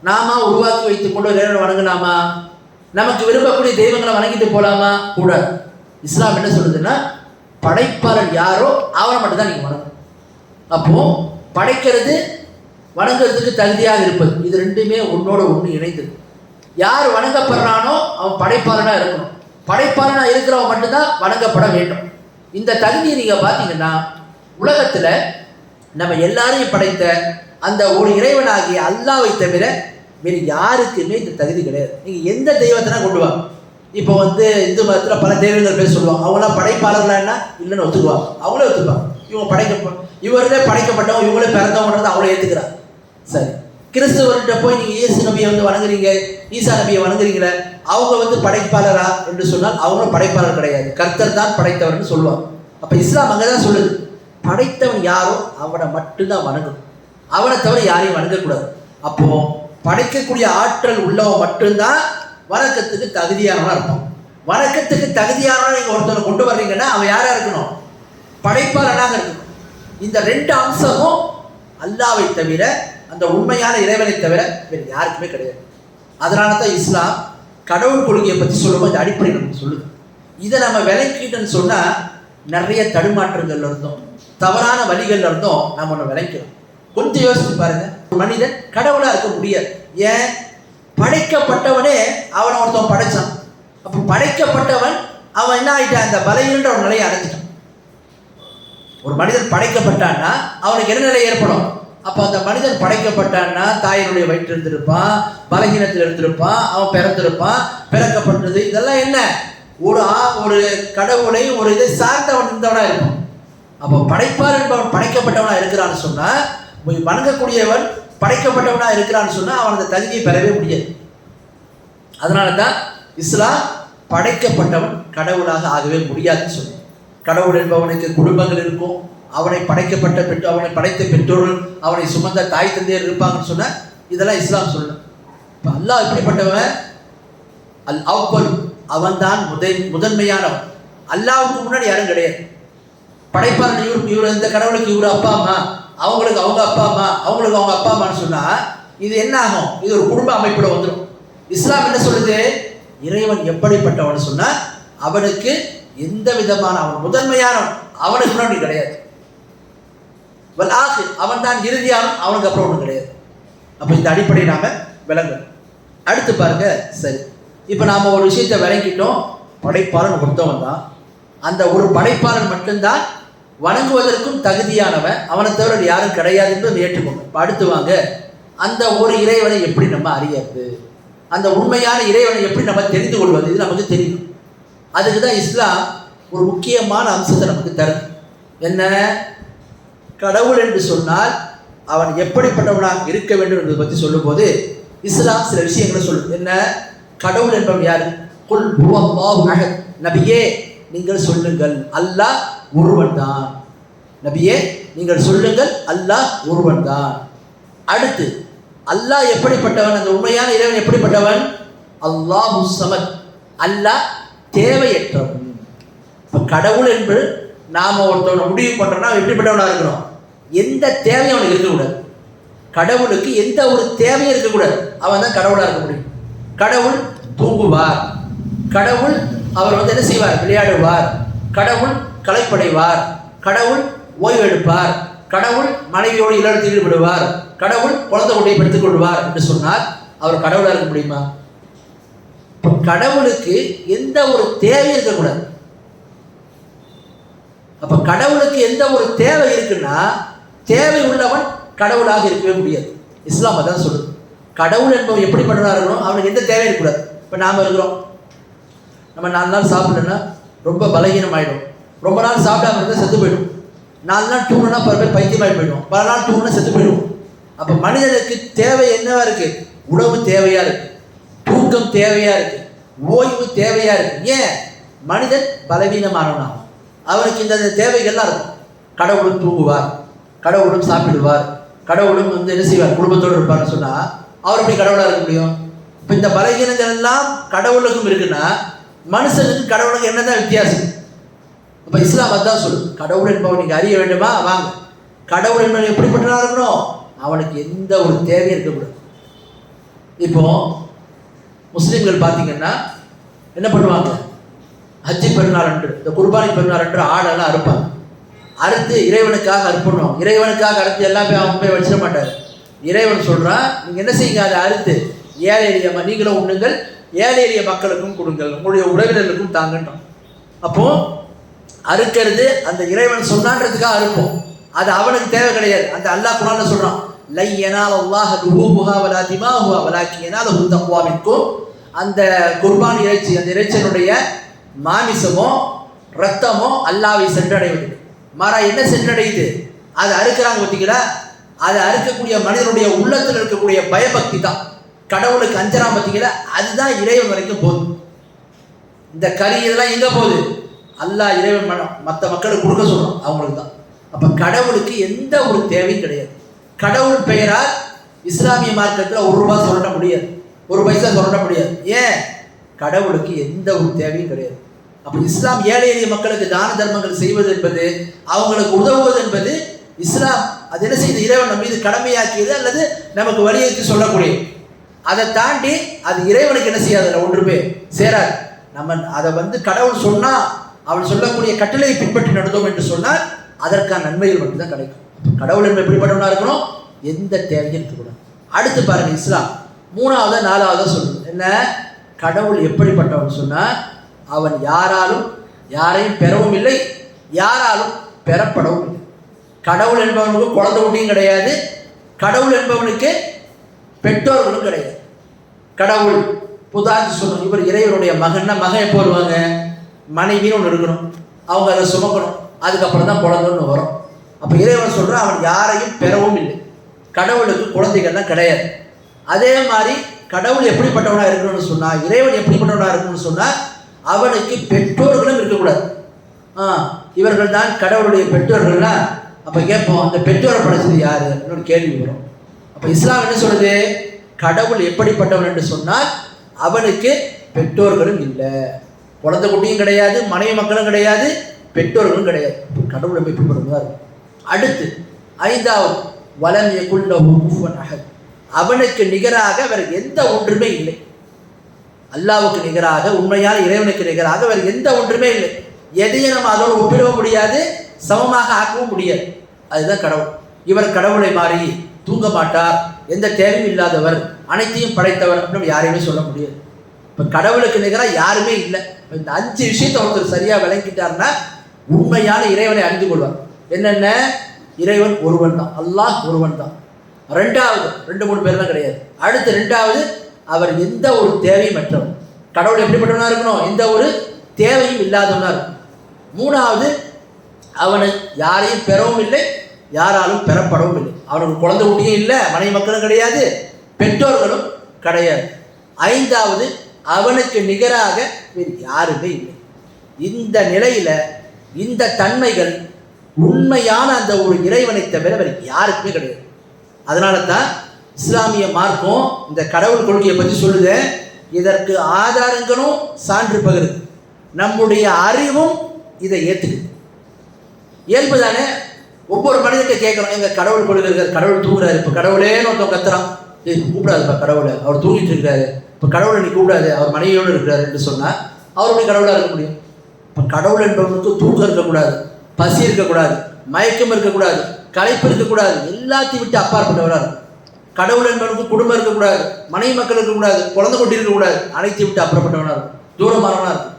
நாம உருவாக்கி வைத்துக் கொண்டு இறைவனை வணங்கலாமா? நமக்கு விரும்பக்கூடிய தெய்வங்களை வணங்கிட்டு போகலாமா? கூடாது. இஸ்லாம் என்ன சொல்லுதுன்னா, படைப்பாளர் யாரோ அவரை மட்டும்தான் நீங்கள் வணங்கணும். அப்போ படைக்கிறது வணங்குறதுக்கு தகுதியாக இருப்பது, இது ரெண்டுமே ஒன்னோட ஒன்று இணைந்தது. யார் வணங்கப்படுறானோ அவன் படைப்பாளனாக இருக்கணும். படைப்பாளனாக இருக்கிறவன் மட்டும்தான் வணங்கப்பட வேண்டும். இந்த தகுதியை நீங்கள் பார்த்தீங்கன்னா, உலகத்தில் நம்ம எல்லாரையும் படைத்த அந்த ஒரு இறைவனாகிய அல்லாஹ்வை தவிர வேறு யாருக்குமே இந்த தகுதி கிடையாது. நீங்கள் எந்த தெய்வத்தினா கொண்டு வாங்க. இப்போ இந்து மதத்தில் பல தெய்வங்கள் பேர் சொல்லுவாங்க, அவங்களாம் படைப்பாளர்களா என்ன இல்லைன்னு ஒத்துக்குவாங்க, அவங்களே ஒத்துப்பாங்க. இவர்களே படைக்கப்பட்டவங்க, இவங்களே பிறந்தவங்கிறது அவங்களே ஏற்றுக்கிறாங்க. சரி, கிறிஸ்துவர்கிட்ட போய் நீங்கள் இயேசு நபியை வணங்குறீங்க, ஈசா நபியை வணங்குறீங்களே, அவங்க படைப்பாளரா என்று சொன்னால் அவங்களும் படைப்பாளர் கிடையாது, கர்த்தர் தான் படைத்தவர்னு சொல்லுவாங்க. அப்போ இஸ்லாம் அங்கே தான் சொல்லுது, படைத்தவன் யாரோ அவனை மட்டும்தான் வணங்கணும், அவனை தவிர யாரையும் வணங்கக்கூடாது. அப்போ படைக்கக்கூடிய ஆற்றல் உள்ளவன் மட்டும்தான் வணக்கத்துக்கு தகுதியானவனா இருப்பான். வணக்கத்துக்கு தகுதியானவனா நீங்கள் ஒருத்தனை கொண்டு வர்றீங்கன்னா அவன் யாரா இருக்கணும்? படைப்பாளனாக இருக்கணும். இந்த ரெண்டு அம்சமும் அல்லாஹ்வை தவிர, அந்த உண்மையான இறைவனை தவிர வேறு யாருக்குமே கிடையாது. அதனால தான் இஸ்லாம் கடவுள் கொள்கையை பற்றி சொல்லும்போது இந்த அடிப்படை நமக்கு சொல்லுது. இதை நம்ம விளக்கிட்டோன்னு சொன்னால் நிறைய தடுமாற்றங்கள்ல இருந்தோம், தவறான வழிகள்ல இருந்தோம் நம்ம ஒன்று விளக்கிறோம். கொஞ்சம் யோசிச்சு பாருங்க, ஒரு மனிதன் கடவுளா இருக்க முடியாது. ஏன்? படைக்கப்பட்டவனே அவனை ஒருத்தவன் படைச்சான். அப்போ படைக்கப்பட்டவன் அவன் என்ன ஆகிட்டான்? அந்த பலகீனன்ற ஒரு நிலையை அடைஞ்சிட்டான். ஒரு மனிதன் படைக்கப்பட்டான்னா அவனுக்கு என்ன நிலை ஏற்படும்? அப்போ அந்த மனிதன் படைக்கப்பட்டான்னா தாயினுடைய வயிற்று இருந்திருப்பான், பலகீனத்தில் இருந்திருப்பான், அவன் பிறந்திருப்பான், பிறக்கப்பட்டது இதெல்லாம் என்ன? ஒரு கடவுளை ஒரு இதை சார்ந்தவன் இருந்தவனா இருக்கும். அப்போ படைப்பார் என்பவன் படைக்கப்பட்டவனா இருக்கிறான்னு சொன்னா, வணங்கக்கூடியவன் படைக்கப்பட்டவனா இருக்கிறான்னு சொன்னா அவன் அந்த தகுதியை பெறவே முடியாது. அதனால தான் இஸ்லாம் படைக்கப்பட்டவன் கடவுளாக ஆகவே முடியாதுன்னு சொல்லு. கடவுள் என்பவனுக்கு குடும்பங்கள் இருக்கும், அவனை படைத்த பெற்றோர்கள், அவனை சுமந்த தாய் தந்தையர் இருப்பாங்கன்னு சொன்ன இதெல்லாம் இஸ்லாம் சொல்லணும். இப்போ அல்லாஹ் எப்படிப்பட்டவன்? அல் அவ்வல், அவன் தான் முதன்மையானவன். அல்லாஹ்வுக்கு முன்னாடி யாரும் கிடையாது. படைப்பாளன் இவர் இந்த கடவுளுக்கு இவர் அப்பா அம்மா, அவங்களுக்கு அவங்க அப்பா அம்மா, அவங்களுக்கு அவங்க அப்பா அம்மான்னு சொன்னா இது என்ன ஆகும்? இது ஒரு குடும்ப அமைப்புல வந்துடும். இஸ்லாம் என்ன சொல்லுது? இறைவன் எப்படிப்பட்டவன் சொன்னா அவனுக்கு எந்த விதமான, அவன் முதன்மையானவன், அவனுக்கு முன்னாடி கிடையாது. அவன் தான் இறுதியானவன், அவனுக்கு அப்புறம் ஒன்றும் கிடையாது. அப்போ இந்த அடிப்படை நாம விளங்கணும். அடுத்து பாருங்க. சரி, இப்போ நாம ஒரு விஷயத்தை விளங்கிட்டோம், படைப்பாளன் ஒருத்தவன் தான், அந்த ஒரு படைப்பாளன் மட்டும்தான் வணங்குவதற்கும் தகுதியானவன், அவனை தவிர யாரும் கிடையாது என்று ஏற்றுக்கோங்க. இப்போ அடுத்து வாங்க, அந்த ஒரு இறைவனை எப்படி நம்ம அறியாது, அந்த உண்மையான இறைவனை எப்படி நம்ம தெரிந்து கொள்வது, இது நமக்கு தெரியும். அதுக்கு தான் இஸ்லாம் ஒரு முக்கியமான அம்சத்தை நமக்கு தருது. என்ன? கடவுள் என்று சொன்னால் அவன் எப்படிப்பட்டவனாக இருக்க வேண்டும் என்பதை பற்றி சொல்லும்போது இஸ்லாம் சில விஷயங்களை சொல்லுது. என்ன? கடவுள் என்பவன் யாரு? குல் ஹுவல்லாஹு அஹத், நபியே நீங்கள் சொல்லுங்கள் அல்லாஹ் ஒருவன் தான். நபியே நீங்கள் சொல்லுங்கள் அல்லாஹ் ஒருவன் தான். அடுத்து அல்லாஹ் எப்படிப்பட்டவன்? அந்த உண்மையான இறைவன் எப்படிப்பட்டவன்? அல்லாஹு ஸமத், அல்லாஹ் தேவையற்றவன். இப்போ கடவுள் என்று நாம ஒருத்தவனை முடிவு பண்றோம்னா எப்படிப்பட்டவனா இருக்கணும்? எந்த தேவையும் அவனுக்கு இருக்கக்கூடாது. கடவுளுக்கு எந்த ஒரு தேவையும் இருக்கக்கூடாது, அவன் தான் கடவுளா இருக்க முடியும். கடவுள் தூங்குவார், கடவுள் அவர் என்ன செய்வார்? விளையாடுவார், கடவுள் களைப்படைவார், கடவுள் ஓய்வெடுப்பார், கடவுள் மனைவியோடு இல்லறத்தில் ஈடுபடுவார், கடவுள் குழந்தை உடைய பெற்றுக் கொள்வார் என்று சொன்னால் அவர் கடவுளா இருக்க முடியுமா? இப்போ கடவுளுக்கு எந்த ஒரு தேவையும் இருக்கக்கூடாது. அப்ப கடவுளுக்கு எந்த ஒரு தேவை இருக்குன்னா தேவை உள்ளவன் கடவுளாக இருக்கவே முடியாது. இஸ்லாம் அதான் சொல்லுது. கடவுள் என்பவன் எப்படிப்பட்டவனா இருக்கணும்? அவனுக்கு எந்த தேவையும் இருக்கக்கூடாது. இப்போ நாம இருக்கிறோம், நம்ம 4 நாள் சாப்பிடலன்னா ரொம்ப பலகீனம் ஆகிடும், ரொம்ப நாள் சாப்பிடாம இருந்தால் செத்து போயிடும், 4 நாள் தூங்கினா பல பேர் பைத்தியமாகி போயிடும், பல நாள் தூங்கினா செத்து போயிடும். அப்போ மனிதனுக்கு தேவை என்னவா இருக்கு? உணவு தேவையா இருக்கு, தூக்கம் தேவையா இருக்கு, ஓய்வு தேவையா இருக்கு. ஏன்? மனிதன் பலவீனமானவனாகும், அவனுக்கு இந்த தேவைகள்லாம் இருக்கும். கடவுளும் தூங்குவார், கடவுளும் சாப்பிடுவார், கடவுளும் வந்து என்ன செய்வார், குடும்பத்தோடு இருப்பார்னு சொன்னால் அவர் எப்படி கடவுளாக இருக்க முடியும்? இப்போ இந்த பலகீனங்கள் எல்லாம் கடவுளுக்கும் இருக்குன்னா மனுஷனுக்கு கடவுளுக்கு என்னதான் வித்தியாசம்? இப்போ இஸ்லாம் அதான் சொல்லுது, கடவுள் என்பவன் நீங்கள் அறிய வேண்டுமா, வாங்க. கடவுள் என்பவன் எப்படிப்பட்டனா இருக்கணும்? அவனுக்கு எந்த ஒரு தேவையும் இருக்கக்கூடாது. இப்போ முஸ்லீம்கள் பார்த்தீங்கன்னா என்ன பண்ணுவாங்க, ஹஜ்ஜி பெருநாள் அன்று, இந்த குர்பானி பெருநாள் அன்று ஆடெல்லாம் அறுப்பாங்க. அறுத்து இறைவனுக்காக அறுப்பணும். இறைவனுக்காக அறுத்து எல்லாமே அவன் போய் வச்சிட மாட்டார். இறைவன் சொல்கிறான், நீங்கள் என்ன செய்யுங்க, அதை அறுத்து ஏழை எளிய நீங்களும் உண்ணுங்கள், ஏழை எளிய மக்களுக்கும் கொடுங்கள், உங்களுடைய உறவினர்களுக்கும் தாங்கன்றோம். அப்போது அறுக்கிறது அந்த இறைவன் சொன்னான்றதுக்காக அறுப்போம். அது அவனுக்கு தேவை கிடையாது. அந்த அல்லாஹ் குர்ஆன்ல சொல்கிறான், லை யனால அல்லாஹ் லுஹூமுஹா வலா திமாஹுஹா வலாக்கின் யனாலுஹு தக்வா மின்கும். அந்த குர்பான் இறைச்சி, அந்த இறைச்சியினுடைய மாமிசமோ ரத்தமோ அல்லாஹ்வை சென்றடைவது. மாறா என்ன சென்றடையுது? அதை அறுக்கிறாங்க பார்த்தீங்களா, அதை அறுக்கக்கூடிய மனிதனுடைய உள்ளத்தில் இருக்கக்கூடிய பயபக்தி தான். கடவுளுக்கு அஞ்சலாம் பார்த்தீங்களா, அதுதான் இறைவன் வரைக்கும் போகுது. இந்த கறி இதெல்லாம் எங்கே போகுது? அல்லாஹ் இறைவன் மற்ற மக்களுக்கு கொடுக்க சொல்கிறோம், அவங்களுக்கு தான். அப்போ கடவுளுக்கு எந்த ஒரு தேவையும் கிடையாது. கடவுள் பெயரால் இஸ்லாமிய மார்க்கத்தில் ₹1 சொல்ல முடியாது, 1 பைசா சொல்ல முடியாது. ஏன்? கடவுளுக்கு எந்த ஒரு தேவையும் கிடையாது. அப்போ இஸ்லாம் ஏழை எளிய மக்களுக்கு தான தர்மங்கள் செய்வது என்பது, அவங்களுக்கு உதவுவது என்பது இஸ்லாம் அது என்ன செய்யுது, இறைவன் நம்ம மீது கடமையாக்கியது அல்லது நமக்கு வலியுறுத்தி சொல்லக்கூடியது. அதை தாண்டி அது இறைவனுக்கு என்ன செய்யாது, அதில் ஒன்றுமே சேராது. நம்ம அதை வந்து கடவுள் சொன்னால், அவன் சொல்லக்கூடிய கட்டளையை பின்பற்றி நடந்தோம் என்று சொன்னால் அதற்கான நன்மைகள் மட்டும்தான் கிடைக்கும். கடவுள் என்பது எப்படிப்பட்டவனா இருக்கணும், எந்த தேவையும் இருக்கக்கூடாது. அடுத்து பாருங்க, இஸ்லாம் 3வது 4வது சொல்லுது என்ன, கடவுள் எப்படிப்பட்டவன் சொன்னால், அவன் யாராலும் யாரையும் பெறவும் இல்லை, யாராலும் பெறப்படவும் இல்லை. கடவுள் என்பவனுக்கு குழந்தை குட்டியும் கிடையாது, கடவுள் என்பவனுக்கு பெற்றோர்களும் கிடையாது. கடவுள் புதாச்சு சொல்லணும், இவர் இறைவனுடைய மகன்னா, மகன் எப்போ வருவாங்க, மனைவின்னு ஒன்று இருக்கணும், அவங்க அதை சுமக்கணும், அதுக்கப்புறம் தான் குழந்தைன்னு வரும். அப்போ இறைவன் சொல்கிறான், அவன் யாரையும் பெறவும் இல்லை, கடவுளுக்கு குழந்தைகள்லாம் கிடையாது. அதே மாதிரி கடவுள் எப்படிப்பட்டவனாக இருக்கணும்னு சொன்னால், இறைவன் எப்படிப்பட்டவனாக இருக்கணும்னு சொன்னால், அவனுக்கு பெற்றோர்களும் இருக்கக்கூடாது. இவர்கள் தான் கடவுளுடைய பெற்றோர்கள்னா, அப்போ கேட்போம், அந்த பெற்றோரை படைச்சது யார் ஒரு கேள்வி வரும். அப்போ இஸ்லாம் என்ன சொல்லுது, கடவுள் எப்படிப்பட்டவன் என்று சொன்னால் அவனுக்கு பெற்றோர்களும் இல்லை, குழந்தை குட்டியும் கிடையாது, மனைவி மக்களும் கிடையாது, பெற்றோர்களும் கிடையாது. கடவுள் எப்படிப்பட்டவன். அடுத்து 5வது வலம் யகுல் லஹு குஃபுவன் அஹத், அவனுக்கு நிகராக வேறு எந்த ஒன்றுமே இல்லை. அல்லாஹ்வுக்கு நிகராக, உண்மையான இறைவனுக்கு நிகராக வேறு எந்த ஒன்றுமே இல்லை. எதையும் நம்ம அதோடு ஒப்பிடவும் முடியாது, சமமாக ஆக்கவும் முடியாது. அதுதான் கடவுள். இவர் கடவுளை மாறி தூங்க மாட்டார், எந்த தேவையும் இல்லாதவர், அனைத்தையும் படைத்தவர் அப்படின்னு யாரையுமே சொல்ல முடியாது. இப்போ கடவுளுக்கு நிகராக யாருமே இல்லை. இந்த 5 விஷயத்தை ஒருத்தர் சரியாக விளங்கிட்டார்னா உண்மையான இறைவனை அறிந்து கொள்வார். என்னென்ன? இறைவன் ஒருவன் தான், அல்லாஹ் ஒருவன் தான். 2வது 2-3 பேர்லாம் கிடையாது. அடுத்து 2வது அவர் எந்த ஒரு தேவையும் மற்றவர். கடவுள் எப்படிப்பட்டவனா இருக்கணும், எந்த ஒரு தேவையும் இல்லாதவனா இருக்கும். 3வது அவனை யாரையும் பெறவும் இல்லை, யாராலும் பெறப்படவும் இல்லை. அவனுக்கு குழந்தை குட்டியும் இல்லை, மனைவி மக்களும் கிடையாது, பெற்றோர்களும் கிடையாது. 5வது அவனுக்கு நிகராக வேறு யாருமே இல்லை. இந்த நிலையில இந்த தன்மைகள் உண்மையான அந்த ஒரு இறைவனை தவிர வேறு யாருக்குமே கிடையாது. அதனால தான் இஸ்லாமிய மார்க்கம் இந்த கடவுள் கொள்கையை பற்றி சொல்லுது. இதற்கு ஆதாரங்களும் சான்று பகிருது, நம்முடைய அறிவும் இதை ஏற்றுக்குது. இயல்பு தானே. ஒவ்வொரு மனிதர்கிட்ட கேட்குறோம், எங்கள் கடவுள் கொள்கை இருக்கார், கடவுள் தூங்குறாரு, இப்போ கடவுளேன்னு ஒருத்தன் கத்துறான், கூப்பிடாதுப்பா கடவுளை, அவர் தூங்கிட்டு இருக்கிறாரு, இப்போ கடவுளை நீ கூப்பிடாது, அவர் மனைவியோடு இருக்கிறாரு என்று சொன்னால் அவருடைய கடவுளாக இருக்க முடியும். இப்போ கடவுள் என்பவனுக்கு தூக்கம் இருக்கக்கூடாது, பசி இருக்கக்கூடாது, மயக்கம் இருக்கக்கூடாது, களைப்பு இருக்கக்கூடாது, எல்லாத்தையும் விட்டு அப்பாற்பட்டவராக இருக்கும். கடவுள் என்பவனுக்கு குடும்பம் இருக்கக்கூடாது, மனைவி மக்கள் இருக்கக்கூடாது, குழந்தை கொட்டி இருக்கக்கூடாது, அனைத்தையும் விட்டு அப்புறப்பட்டவனாக இருக்கும், தூரமானவனாக இருக்கும்.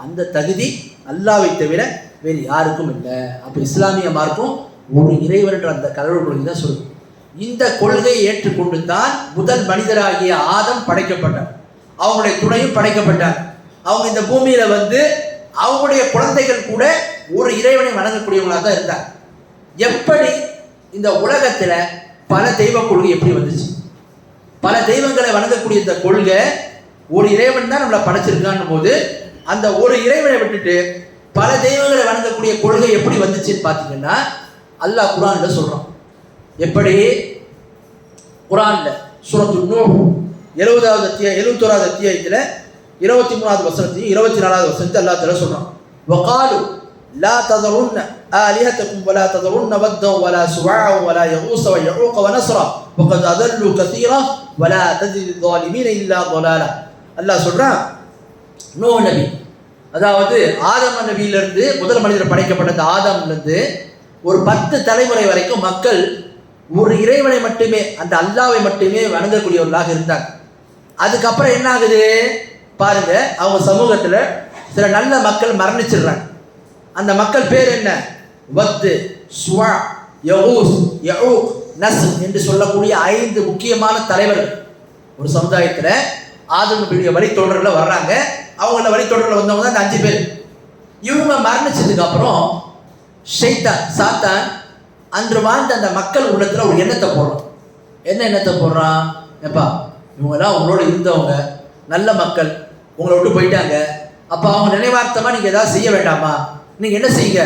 அந்த தகுதி அல்லாஹ்வை தவிர வேறு யாருக்கும் இல்லை. அப்போ இஸ்லாமிய மார்க்கம் ஒரு இறைவன் என்ற அந்த கடவுள் கொள்கை தான் சொல்லுது. இந்த கொள்கையை ஏற்றுக்கொண்டு தான் முதல் மனிதராகிய ஆதம் படைக்கப்பட்டார், அவங்களுடைய துணையும் படைக்கப்பட்டார். அவங்க இந்த பூமியில வந்து அவங்களுடைய குழந்தைகள் கூட ஒரு இறைவனை வணங்கக்கூடியவங்களாக தான் இருந்தாங்க. எப்படி இந்த உலகத்தில் பல தெய்வ கொள்கை எப்படி வந்துச்சு? பல தெய்வங்களை வணங்கக்கூடிய இந்த கொள்கை, ஒரு இறைவன் தான் நம்மளை படைச்சிருக்கான் போது அந்த ஒரு இறைவனை விட்டுட்டு பல தெய்வங்களை வணங்கக்கூடிய கொள்கை எப்படி வந்துச்சுன்னு பார்த்தீங்கன்னா, அல்லாஹ் குர்ஆன்ல சொல்றான். எப்படி குர்ஆன்ல சூரத்து நூஹ் 71வது அத்தியாயத்தில் 23வது வசனத்தையும் 24வது வசனத்தை அல்லாஹ் தஆலா சொல்றான். வகாலு லா ததருன்ன ஆலிஹத்தக்கும் வலா ததருன்ன வத்தன் வலா சுவாஅ வலா யகூஸ வயஊக வனஸ்ரா வகத் அதல்லு கதீரா வலா தஜிது ظالمين இல்லா ضلالا. அல்லாஹ் சொல்றான், நூஹ் நபி, அதாவது ஆதம் நபியிலிருந்து முதல் மனிதர் படைக்கப்பட்ட அந்த ஆதம்லேருந்து ஒரு 10 தலைமுறை வரைக்கும் மக்கள் ஒரு இறைவனை மட்டுமே, அந்த அல்லாவை மட்டுமே வணங்கக்கூடியவர்களாக இருந்தாங்க. அதுக்கப்புறம் என்ன ஆகுது பாருங்க, அவங்க சமூகத்தில் சில நல்ல மக்கள் மரணிச்சிடுறாங்க. அந்த மக்கள் பேர் என்ன? வத்து, சுவா, யகூஸ், யஊக், நஸ்ர் என்று சொல்லக்கூடிய 5 முக்கியமான தலைவர்கள் ஒரு சமுதாயத்தில் ஆதம் நபியுடைய வழித்தொடரில் வர்றாங்க. அவங்கள வழித்தொடரில் வந்தவங்க தான் அந்த 5 பேர். இவங்க மரணிச்சதுக்கு அப்புறம் ஷைத்தான், சாத்தான் அன்று வாழ்ந்த அந்த மக்கள் உள்ளத்தில் ஒரு எண்ணத்தை போடுறான். என்ன எண்ணத்தை போடுறான்? ஏப்பா, இவங்கெல்லாம் உங்களோட இருந்தவங்க நல்ல மக்கள், உங்களை விட்டு போயிட்டாங்க. அப்போ அவங்க நினைவார்த்தமாக நீங்கள் ஏதாவது செய்ய வேண்டாமா? நீங்கள் என்ன செய்யுங்க,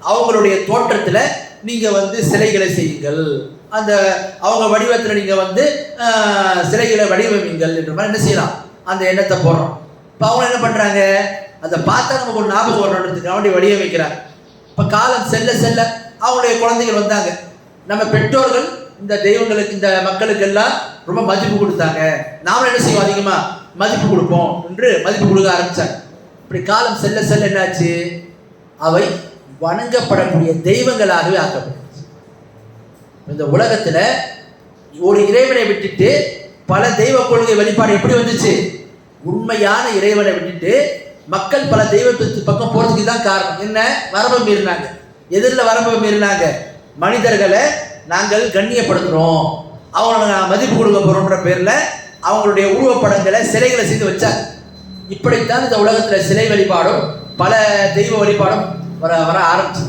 அவங்களுடைய தோற்றத்தில் நீங்கள் சிலைகளை செய்யுங்கள், அந்த அவங்க வடிவத்தில் நீங்கள் சிலைகளை வடிவமைங்கள் என்ற மாதிரி என்ன செய்யலாம், அந்த எண்ணத்தை போடுறோம். இப்போ அவங்க என்ன பண்ணுறாங்க, அதை பார்த்தா நமக்கு ஒரு ஞாபகம் வரணுன்றதுக்கு அவனுடைய வடிவமைக்கிறாங்க. இப்போ காலம் செல்ல செல்ல அவங்களுடைய குழந்தைகள் வந்தாங்க. நம்ம பெற்றோர்கள் இந்த தெய்வங்களுக்கு, இந்த மக்களுக்கெல்லாம் ரொம்ப மதிப்பு கொடுத்தாங்க, நாமளும் என்ன செய்வோம், அதிகமாக மதிப்பு கொடுப்போம் என்று மதிப்பு கொடுக்க ஆரம்பித்தாங்க. இப்படி காலம் செல்ல செல்ல என்னாச்சு, அவை வணங்கப்படக்கூடிய தெய்வங்களாகவே ஆக்கப்பட்டுச்சு. இந்த உலகத்தில் ஒரு இறைவனை விட்டுட்டு பல தெய்வ கொள்கை வழிபாடு எப்படி வந்துச்சு? உண்மையான இறைவனை விட்டுட்டு மக்கள் பல தெய்வத்துக்கு பக்கம் போகிறதுக்கு தான் காரணம். என்ன? வரம்பை மீறினாங்க. எதிரில் வரம்பை மீறினாங்க. மனிதர்களை நாங்கள் கண்ணியப்படுத்துகிறோம், அவங்களை மதிப்பு கொடுக்க போகிறோன்ற பேரில் அவங்களுடைய உருவப்படங்களை, சிலைகளை செய்து வச்சாங்க. இப்படித்தான் இந்த உலகத்தில் சிலை வழிபாடும் பல தெய்வ வழிபாடும் வர ஆரம்பிச்சு.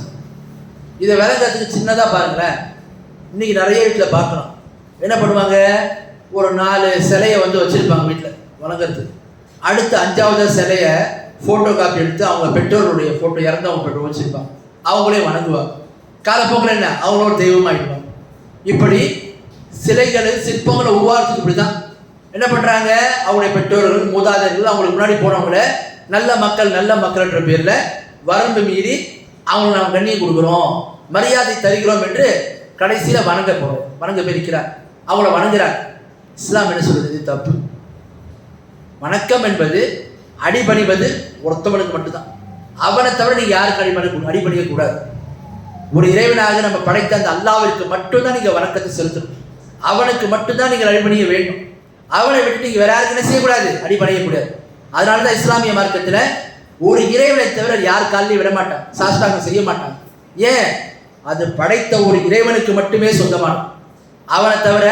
இதை விளக்கத்துக்கு சின்னதாக பாருங்களேன். இன்றைக்கி நிறைய வீட்டில் பார்க்கலாம். என்ன பண்ணுவாங்க, ஒரு 4 சிலையை வச்சுருப்பாங்க வீட்டில் வணங்குறதுக்கு. அடுத்த 5வது சிலையை ஃபோட்டோ காப்பி எடுத்து அவங்க பெற்றோருடைய ஃபோட்டோ, இறந்தவங்க ஃபோட்டோ வச்சுருப்பாங்க, அவங்களே வணங்குவாங்க. காலப்போக்கில் என்ன, அவங்களோட தெய்வமாகிடுவாங்க. இப்படி சிலைகளை, சிற்பங்களை உருவாக்குறதுக்கு இப்படி தான் என்ன பண்ணுறாங்க, அவங்களுடைய பெற்றோர்கள், மூதாதையர்கள், அவங்களுக்கு முன்னாடி போனவங்கள நல்ல மக்கள்ன்ற பேரில் வரம்பு மீறி அவங்களை நாம் கண்ணியம் கொடுக்குறோம், மரியாதை தருகிறோம் என்று கடைசியில் வணங்க பிரிக்கிறார், அவங்கள வணங்குறார். இஸ்லாம் என்ன சொல்றது? தப்பு. வணக்கம் என்பது அடிபணிவது ஒருத்தவனுக்கு மட்டும்தான். அவனை தவிர நீங்கள் யாருக்கு அடிபணியக்கூடாது. ஒரு இறைவனாக நம்ம படைத்த அந்த அல்லாவிற்கு மட்டும்தான் நீங்கள் வணக்கத்தை செலுத்தணும். அவனுக்கு மட்டும்தான் நீங்கள் அடிபணிய வேண்டும். அவனை விட்டு நீங்கள் வேற யாருக்கு என்ன செய்யக்கூடாது, அடிபணியக்கூடாது. அதனால தான் இஸ்லாமிய மார்க்கத்தில் ஒரு இறைவனை தவிர யார் காலையும் விட மாட்டான், சாஷ்டாங்கம் செய்ய மாட்டான். ஏன்? அது படைத்த ஒரு இறைவனுக்கு மட்டுமே சொந்தமான. அவனை தவிர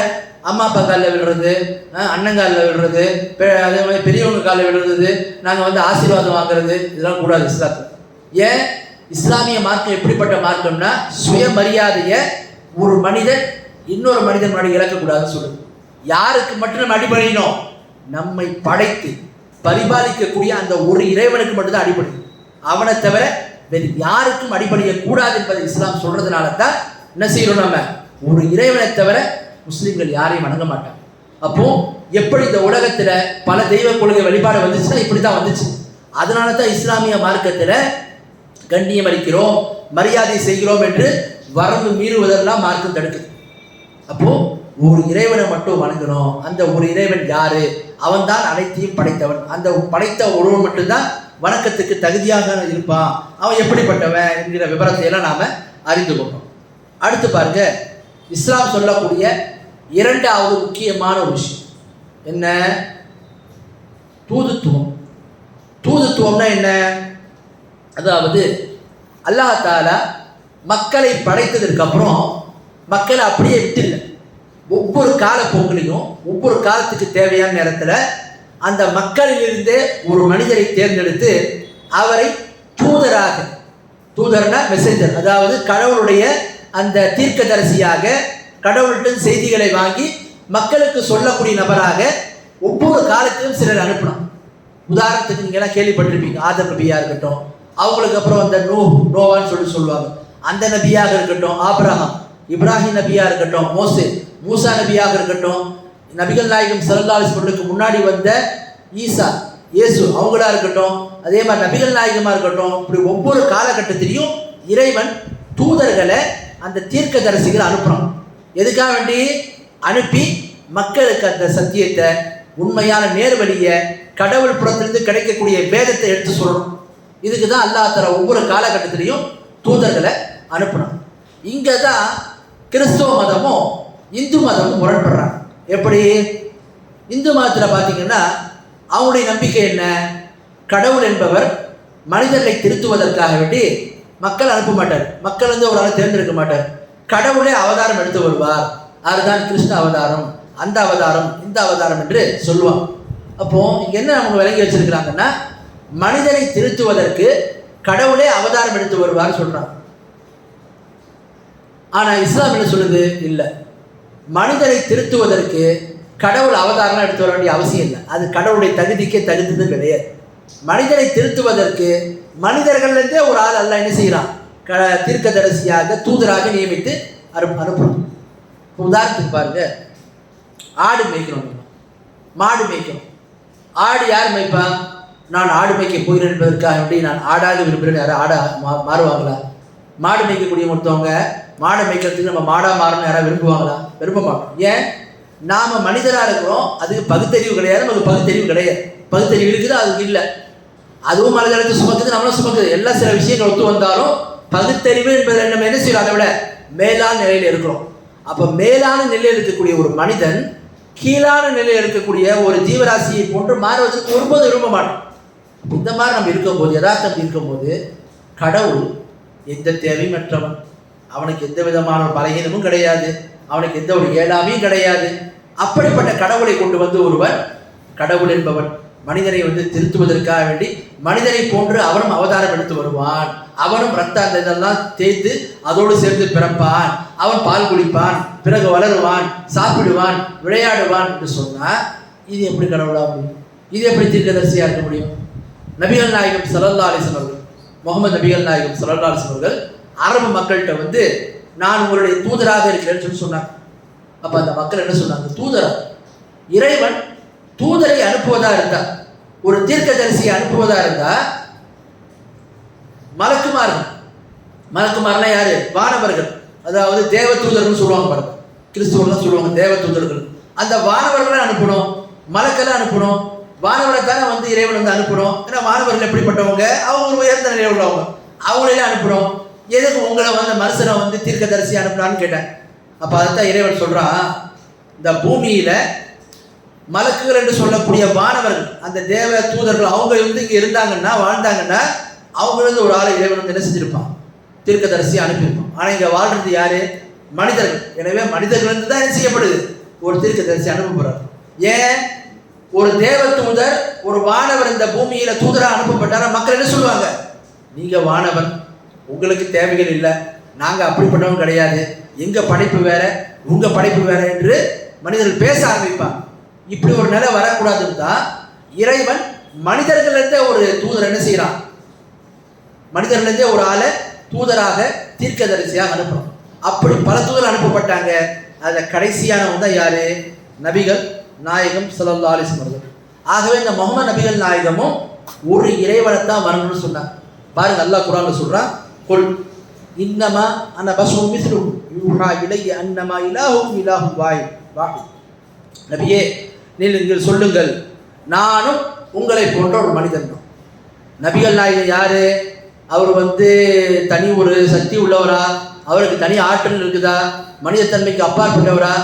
அம்மா அப்பா காலில் விழுறது, அண்ணங்காலில் விழுறது, அதே மாதிரி பெரியவங்க காலில் விழுறது, நாங்கள் ஆசீர்வாதம் வாங்குறது, இதெல்லாம் கூடாது இஸ்லாத்தில். ஏன்? இஸ்லாமிய மார்க்கம் எப்படிப்பட்ட மார்க்கம்னா, சுயமரியாதையை ஒரு மனிதன் இன்னொரு மனிதன் முன்னாடி இழக்கக்கூடாதுன்னு சொல்லுது. யாருக்கு மட்டும் நம்ம அடிபணினோம்? நம்மை படைத்து பரிபாலிக்கக்கூடிய அந்த ஒரு இறைவனுக்கு மட்டும்தான் அடிபணியும். அவனை தவிர வேறு யாருக்கும் அடிபணியக்கூடாது என்பதை இஸ்லாம் சொல்றதுனால தான் என்ன செய்யணும், நம்ம ஒரு இறைவனை தவிர முஸ்லீம்கள் யாரையும் வணங்க மாட்டாங்க. அப்போ எப்படி இந்த உலகத்தில் பல தெய்வ கொள்கை வழிபாடு வந்துச்சுன்னா இப்படி தான் வந்துச்சு. அதனால தான் இஸ்லாமிய மார்க்கத்தில் கண்ணியம் அளிக்கிறோம், மரியாதை செய்கிறோம் என்று வரம்பு மீறுவதெல்லாம் மார்க்கம் தடுக்குது. அப்போ ஒரு இறைவனை மட்டும் வணங்கணும். அந்த ஒரு இறைவன் யாரு? அவன் தான் அனைத்தையும் படைத்தவன். அந்த படைத்த ஒருவன் மட்டும்தான் வணக்கத்துக்கு தகுதியாக இருப்பான். அவன் எப்படிப்பட்டவன் என்கிற விவரத்தை எல்லாம் நாம அறிந்து கொண்டோம். அடுத்து பாருங்க, இஸ்லாம் சொல்லக்கூடிய 2வது முக்கியமான ஒரு விஷயம் என்ன? தூதுத்துவம். தூதுத்துவம்னா என்ன? அதாவது அல்லாஹ் தஆலா மக்களை படைத்ததற்கு அப்புறம் மக்களை அப்படியே விட்டுல, ஒவ்வொரு காலப்போக்கிலையும் ஒவ்வொரு காலத்துக்கு தேவையான நேரத்தில் அந்த மக்களிலிருந்தே ஒரு மனிதரை தேர்ந்தெடுத்து அவரை தூதராக, தூதர்னா மெசேஞ்சர், அதாவது கடவுளுடைய அந்த தீர்க்கதரிசியாக, கடவுள்கிட்ட செய்திகளை வாங்கி மக்களுக்கு சொல்லக்கூடிய நபராக ஒவ்வொரு காலத்திலும் சிலர் அனுப்பணும். உதாரணத்துக்கு நீங்கள்லாம் கேள்விப்பட்டிருப்பீங்க, ஆதம் நபியாக இருக்கட்டும், அவங்களுக்கு அப்புறம் அந்த நோவான்னு சொல்லுவாங்க, அந்த நபியாக இருக்கட்டும், ஆபிரகாம், இப்ராஹிம் நபியாக இருக்கட்டும், மூசா நபியாக இருக்கட்டும், நபிகள் நாயகம் ஸல்லல்லாஹு அலைஹி வஸல்லம் முன்னாடி வந்த ஈசா இயேசு அவங்களா இருக்கட்டும், அதே மாதிரி நபிகள் நாயகமாக இருக்கட்டும், இப்படி ஒவ்வொரு காலகட்டத்திலையும் இறைவன் தூதர்களை அந்த தீர்க்கதரிசிகளை அனுப்புகிறான். எதுக்காக வேண்டி அனுப்பி மக்களுக்கு அந்த சத்தியத்தை, உண்மையான நேர்வழியை, கடவுள் புறத்திலிருந்து கிடைக்கக்கூடிய வேதத்தை எடுத்து சொல்லணும். இதுக்கு தான் அல்லாஹ் தஆலா ஒவ்வொரு காலகட்டத்திலையும் தூதர்களை அனுப்பணும். இங்கே தான் கிறிஸ்தவ மதமும் இந்து மதமும் முரண்படுறாங்க. எப்படி? இந்து மதத்தில் பார்த்தீங்கன்னா அவங்களுடைய நம்பிக்கை என்ன? கடவுள் என்பவர் மனிதர்களை திருத்துவதற்காக வேண்டி மக்கள் அனுப்ப மாட்டார், மக்கள் வந்து ஒரு ஆளை தேர்ந்தெடுக்க மாட்டார், கடவுளே அவதாரம் எடுத்து வருவார். அதுதான் கிருஷ்ண அவதாரம், அந்த அவதாரம், இந்த அவதாரம் என்று சொல்லுவாங்க. அப்போ இங்க என்ன அவங்க விளங்கி வச்சிருக்கிறாங்கன்னா, மனிதனை திருத்துவதற்கு கடவுளே அவதாரம் எடுத்து வருவார் சொல்றாங்க. ஆனா இஸ்லாம் என்ன சொல்லுது? இல்லை, மனிதனை திருத்துவதற்கு கடவுள் அவதாரம் எடுத்து வர வேண்டிய அவசியம் இல்லை. அது கடவுளுடைய தகுதிக்கே தகுந்தது கிடையாது. மனிதனை திருத்துவதற்கு மனிதர்கள்லேருந்தே ஒரு ஆள் அல்லாஹ் என்ன செய்யறான்? தீர்க்கதரிசியாக, தூதராக நியமித்து அனுப்புறோம். உதாரணத்துக்கு பாருங்க, ஆடு மேய்க்கிறோம், மாடு மேய்க்கிறோம். ஆடு யார் மேய்ப்பா? நான் ஆடு மேய்க்க போகிறேன் என்பதற்காக வேண்டி நான் ஆடாக விரும்புகிறேன். யாரும் ஆடா மாறுவாங்களா? மாடு மேய்க்கக்கூடிய ஒருத்தவங்க மாடை மேய்க்கிறதுக்கு நம்ம மாடா மாறணும் யாராவது விரும்புவாங்களா? விரும்ப மாட்டோம். ஏன்? நாம மனிதராக இருக்கிறோம், அதுக்கு பகுத்தறிவு கிடையாது, நமக்கு பகுத்தறிவு கிடையாது. பகுத்தறிவு இருக்குது, அதுக்கு இல்லை. அதுவும் மனிதர்களுக்கு சுமக்குது, நம்மளும் சுமக்குது. எல்லாம் சில விஷயங்கள் ஒத்து வந்தாலும் பகுத்தறிவு என்பதை நம்ம என்ன செய்யறோம்? அதை விட மேலான நிலையில் இருக்கிறோம். அப்போ மேலான நிலையில் இருக்கக்கூடிய ஒரு மனிதன் கீழான நிலையில் இருக்கக்கூடிய ஒரு ஜீவராசியை போன்று மாறுவதற்கு ஒருபோது விரும்ப மாட்டோம். இந்த மாதிரி நம்ம இருக்கும்போது, யதார்த்தம் இருக்கும்போது, கடவுள் எந்த தேவையற்றவன், அவனுக்கு எந்த விதமான பலகீனமும் கிடையாது, அவனுக்கு எந்த ஒரு இயலாமையும் கிடையாது. அப்படிப்பட்ட கடவுளை கொண்டு வந்து ஒருவன், கடவுள் என்பவன் மனிதனை வந்து திருத்துவதற்காக வேண்டி மனிதனை போன்று அவனும் அவதாரம் எடுத்து வருவான். அவனும் ரத்த அந்த இதெல்லாம் தேய்த்து அதோடு சேர்ந்து பிறப்பான், அவன் பால் குடிப்பான், பிறகு வளருவான், சாப்பிடுவான், விளையாடுவான் என்று சொன்னா இது எப்படி கடவுளா முடியும்? இது எப்படி தீர்க்கதரிசியா இருக்க முடியும்? நபிகள் நாயகம் ஸல்லல்லாஹு அலைஹி வஸல்லம் அவர்கள், முகமது நபிகள் நாயகம் ஸல்லல்லாஹு அலைஹி வஸல்லம் அவர்கள் அரபு மக்கள்கிட்ட வந்து நான் உங்களுடைய தூதராக இருக்கிறேன்னு சொல்லி சொன்னாங்க. அப்ப அந்த மக்கள் என்ன சொன்னாங்க? தூதரா? இறைவன் தூதரை அனுப்புவதா இருந்தா, ஒரு தீர்க்கதரிசியை அனுப்புவதா இருந்தா மலக்குமார்னா யாரு? வானவர்கள், அதாவது தேவ தூதர்கள் சொல்லுவாங்க பாருங்க. கிறிஸ்துவர்கள் சொல்லுவாங்க தேவ தூதர்கள். அந்த வானவர்களை அனுப்பணும், மலக்கெல்லாம் அனுப்பணும். வானவரை தானே வந்து இறைவன் வந்து அனுப்பணும். ஏன்னா வானவர்கள் எப்படிப்பட்டவங்க? அவங்க ஒரு உயர்ந்த நிலையில் உள்ளவங்க, அவங்களெல்லாம் அனுப்பணும். எதுக்கு உங்களை வந்து மனுஷனை வந்து தீர்க்கதரிசி அனுப்பலான்னு கேட்டேன். அப்ப அதைத்தான் இறைவன் சொல்றான், இந்த பூமியில மலக்குகள் என்று சொல்லக்கூடிய வானவர்கள், அந்த தேவ தூதர்கள், அவங்க வந்து இங்க இருந்தாங்கன்னா, வாழ்ந்தாங்கன்னா, அவங்க வந்து ஒரு ஆளை இறைவன் வந்து என்ன செஞ்சிருப்பான்? தீர்க்கதரிசி அனுப்பியிருப்பான். ஆனா இங்க வாழ்றது யாரு? மனிதர்கள். எனவே மனிதர்கள் இருந்து தான் என்ன செய்யப்படுது? ஒரு தீர்க்கதரிசி அனுப்பப்படுறார். ஏன்? ஒரு தேவ தூதர், ஒரு வானவர் இந்த பூமியில தூதரா அனுப்பப்பட்டார மக்கள் என்ன சொல்லுவாங்க? நீங்க வானவர், உங்களுக்கு தேவைகள் இல்லை, நாங்க அப்படிப்பட்டவங்க கிடையாது, எங்க படைப்பு வேற, உங்க படைப்பு வேற என்று மனிதர்கள் பேச ஆரம்பிப்பாங்க. இப்படி ஒரு நிலை வரக்கூடாதுன்னு தான் இறைவன் மனிதர்களிருந்தே ஒரு தூதர் என்ன செய்யறான்? மனிதர்களிருந்தே ஒரு ஆளை தூதராக, தீர்க்கதரிசியாக அனுப்புறோம். அப்படி பல தூதர் அனுப்பப்பட்டாங்க. அதில் கடைசியானவங்க தான் யாரு? நபிகள் நாயகம் ஸல்லல்லாஹு அலைஹி வஸல்லம். ஆகவே இந்த முஹம்மது நபிகள் நாயகமும் ஒரு இறைவனை தான் வரணும்னு சொன்னார். பாருங்க, அல்லாஹ் குர்ஆன்ல சொல்றான், குல் இன்னமா அன பஷருன் மிஸ்லுக்கும் யூஹா இலைய அன்னமா இலாஹுக்கும் இலாஹுன் வாஹித். நபியே, நீங்கள் சொல்லுங்கள், நானும் உங்களை போன்ற ஒரு மனிதன் தான். நபிகள் நாயகம் யாரு? அவர் வந்து தனி ஒரு சக்தி உள்ளவரா? அவருக்கு தனி ஆற்றல் இருக்குதா? மனித தன்மைக்கு அப்பாற்பட்டவரா?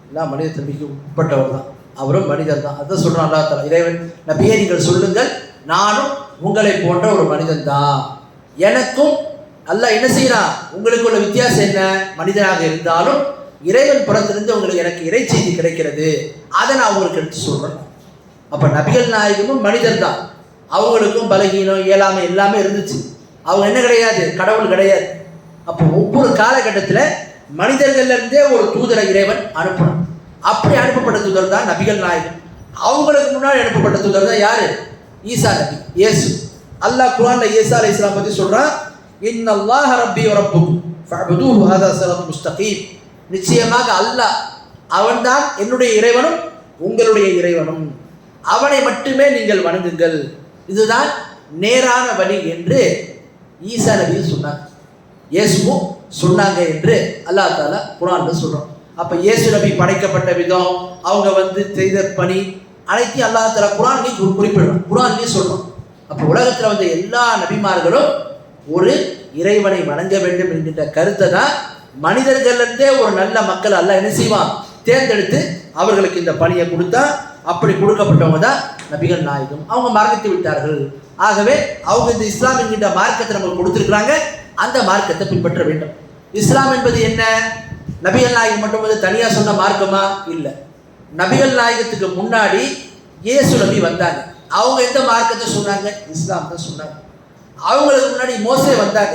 எல்லாம் மனித தன்மைக்கு உட்பட்டவர் தான், அவரும் மனிதன் தான். அதான் சொல்றான் அல்லாஹ் தஆலா, இறைவன் நபியே நீங்கள் சொல்லுங்கள், நானும் உங்களை போன்ற ஒரு மனிதன் தான். எனக்கும் அல்லாஹ் என்ன செய்யறான்? உங்களுக்கு உள்ள வித்தியாசம் என்ன? மனிதனாக இருந்தாலும் இறைவன் புறத்திலிருந்து உங்களுக்கு எனக்கு இறை செய்தி கிடைக்கிறது, அதை நான் உங்களுக்கு எடுத்து சொல்றேன். அப்ப நபிகள் நாயகமும் மனிதன் தான், அவங்களுக்கும் பலகீனம், இயலாமை எல்லாமே இருந்துச்சு. அவங்க என்ன கிடையாது? கடவுள் கிடையாது. அப்போ ஒவ்வொரு காலகட்டத்தில் மனிதர்கள்ல இருந்தே ஒரு தூதரை இறைவன் அனுப்பணும். அப்படி அனுப்பப்பட்ட தூதர் தான் நபிகள் நாயகம். அவங்களுக்கு முன்னாடி அனுப்பப்பட்ட தூதர் தான் யாரு? ஈசா நபி, இயேசு. அல்லாஹ் குர்ஆன்ல ஈசா அலைஹிஸ்ஸலாம் பத்தி சொல்றான், இன்னல்லாஹ ரப்பி வ ரப்புக்கும் ஃபஅபுதூஹு ஹாதா ஸிராத்துல் முஸ்தகீம். நிச்சயமாக அல்லாஹ் அவன்தான் என்னுடைய இறைவனும் உங்களுடைய இறைவனும், அவனை மட்டுமே நீங்கள் வணங்குங்கள், இதுதான் நேரான வழி என்று ஈசா நபி சொன்னாங்க, இயேசுவும் சொன்னாங்க என்று அல்லாஹ் தஆலா குர்ஆன்ல சொல்றோம். அப்ப இயேசு நபி படைக்கப்பட்ட விதம், அவங்க செய்த பணி அனைத்தையும் அல்லாஹ் தஆலா குர்ஆன்லயே குறிப்பிடுறோம், குர்ஆன்லயே சொல்றோம். அப்ப உலகத்துல வந்த எல்லா நபிமார்களும் ஒரு இறைவனை வணங்க வேண்டும் என்கின்ற கருத்தை தான் மனிதர்களிருந்தே ஒரு நல்ல மக்கள் அல்லாஹ் என்ன செய்வான், தேர்ந்தெடுத்து அவர்களுக்கு இந்த பணியை கொடுத்தா. அப்படி கொடுக்கப்பட்டவங்க தான் நபிகள் நாயகம். அவங்க மரணித்து விட்டார்கள். ஆகவே அவங்க இந்த இஸ்லாம் என்கின்ற மார்க்கத்தை நமக்கு கொடுத்துருக்குறாங்க, அந்த மார்க்கத்தை பின்பற்ற வேண்டும். இஸ்லாம் என்பது என்ன? நபிகள் நாயகம் மட்டும் தனியாக சொன்ன மார்க்கமா? இல்லை. நபிகள் நாயகத்துக்கு முன்னாடி இயேசு நபி வந்தாங்க, அவங்க எந்த மார்க்கத்தை சொன்னாங்க? இஸ்லாம் தான் சொன்னாங்க. அவங்களுக்கு முன்னாடி மோசே வந்தாங்க,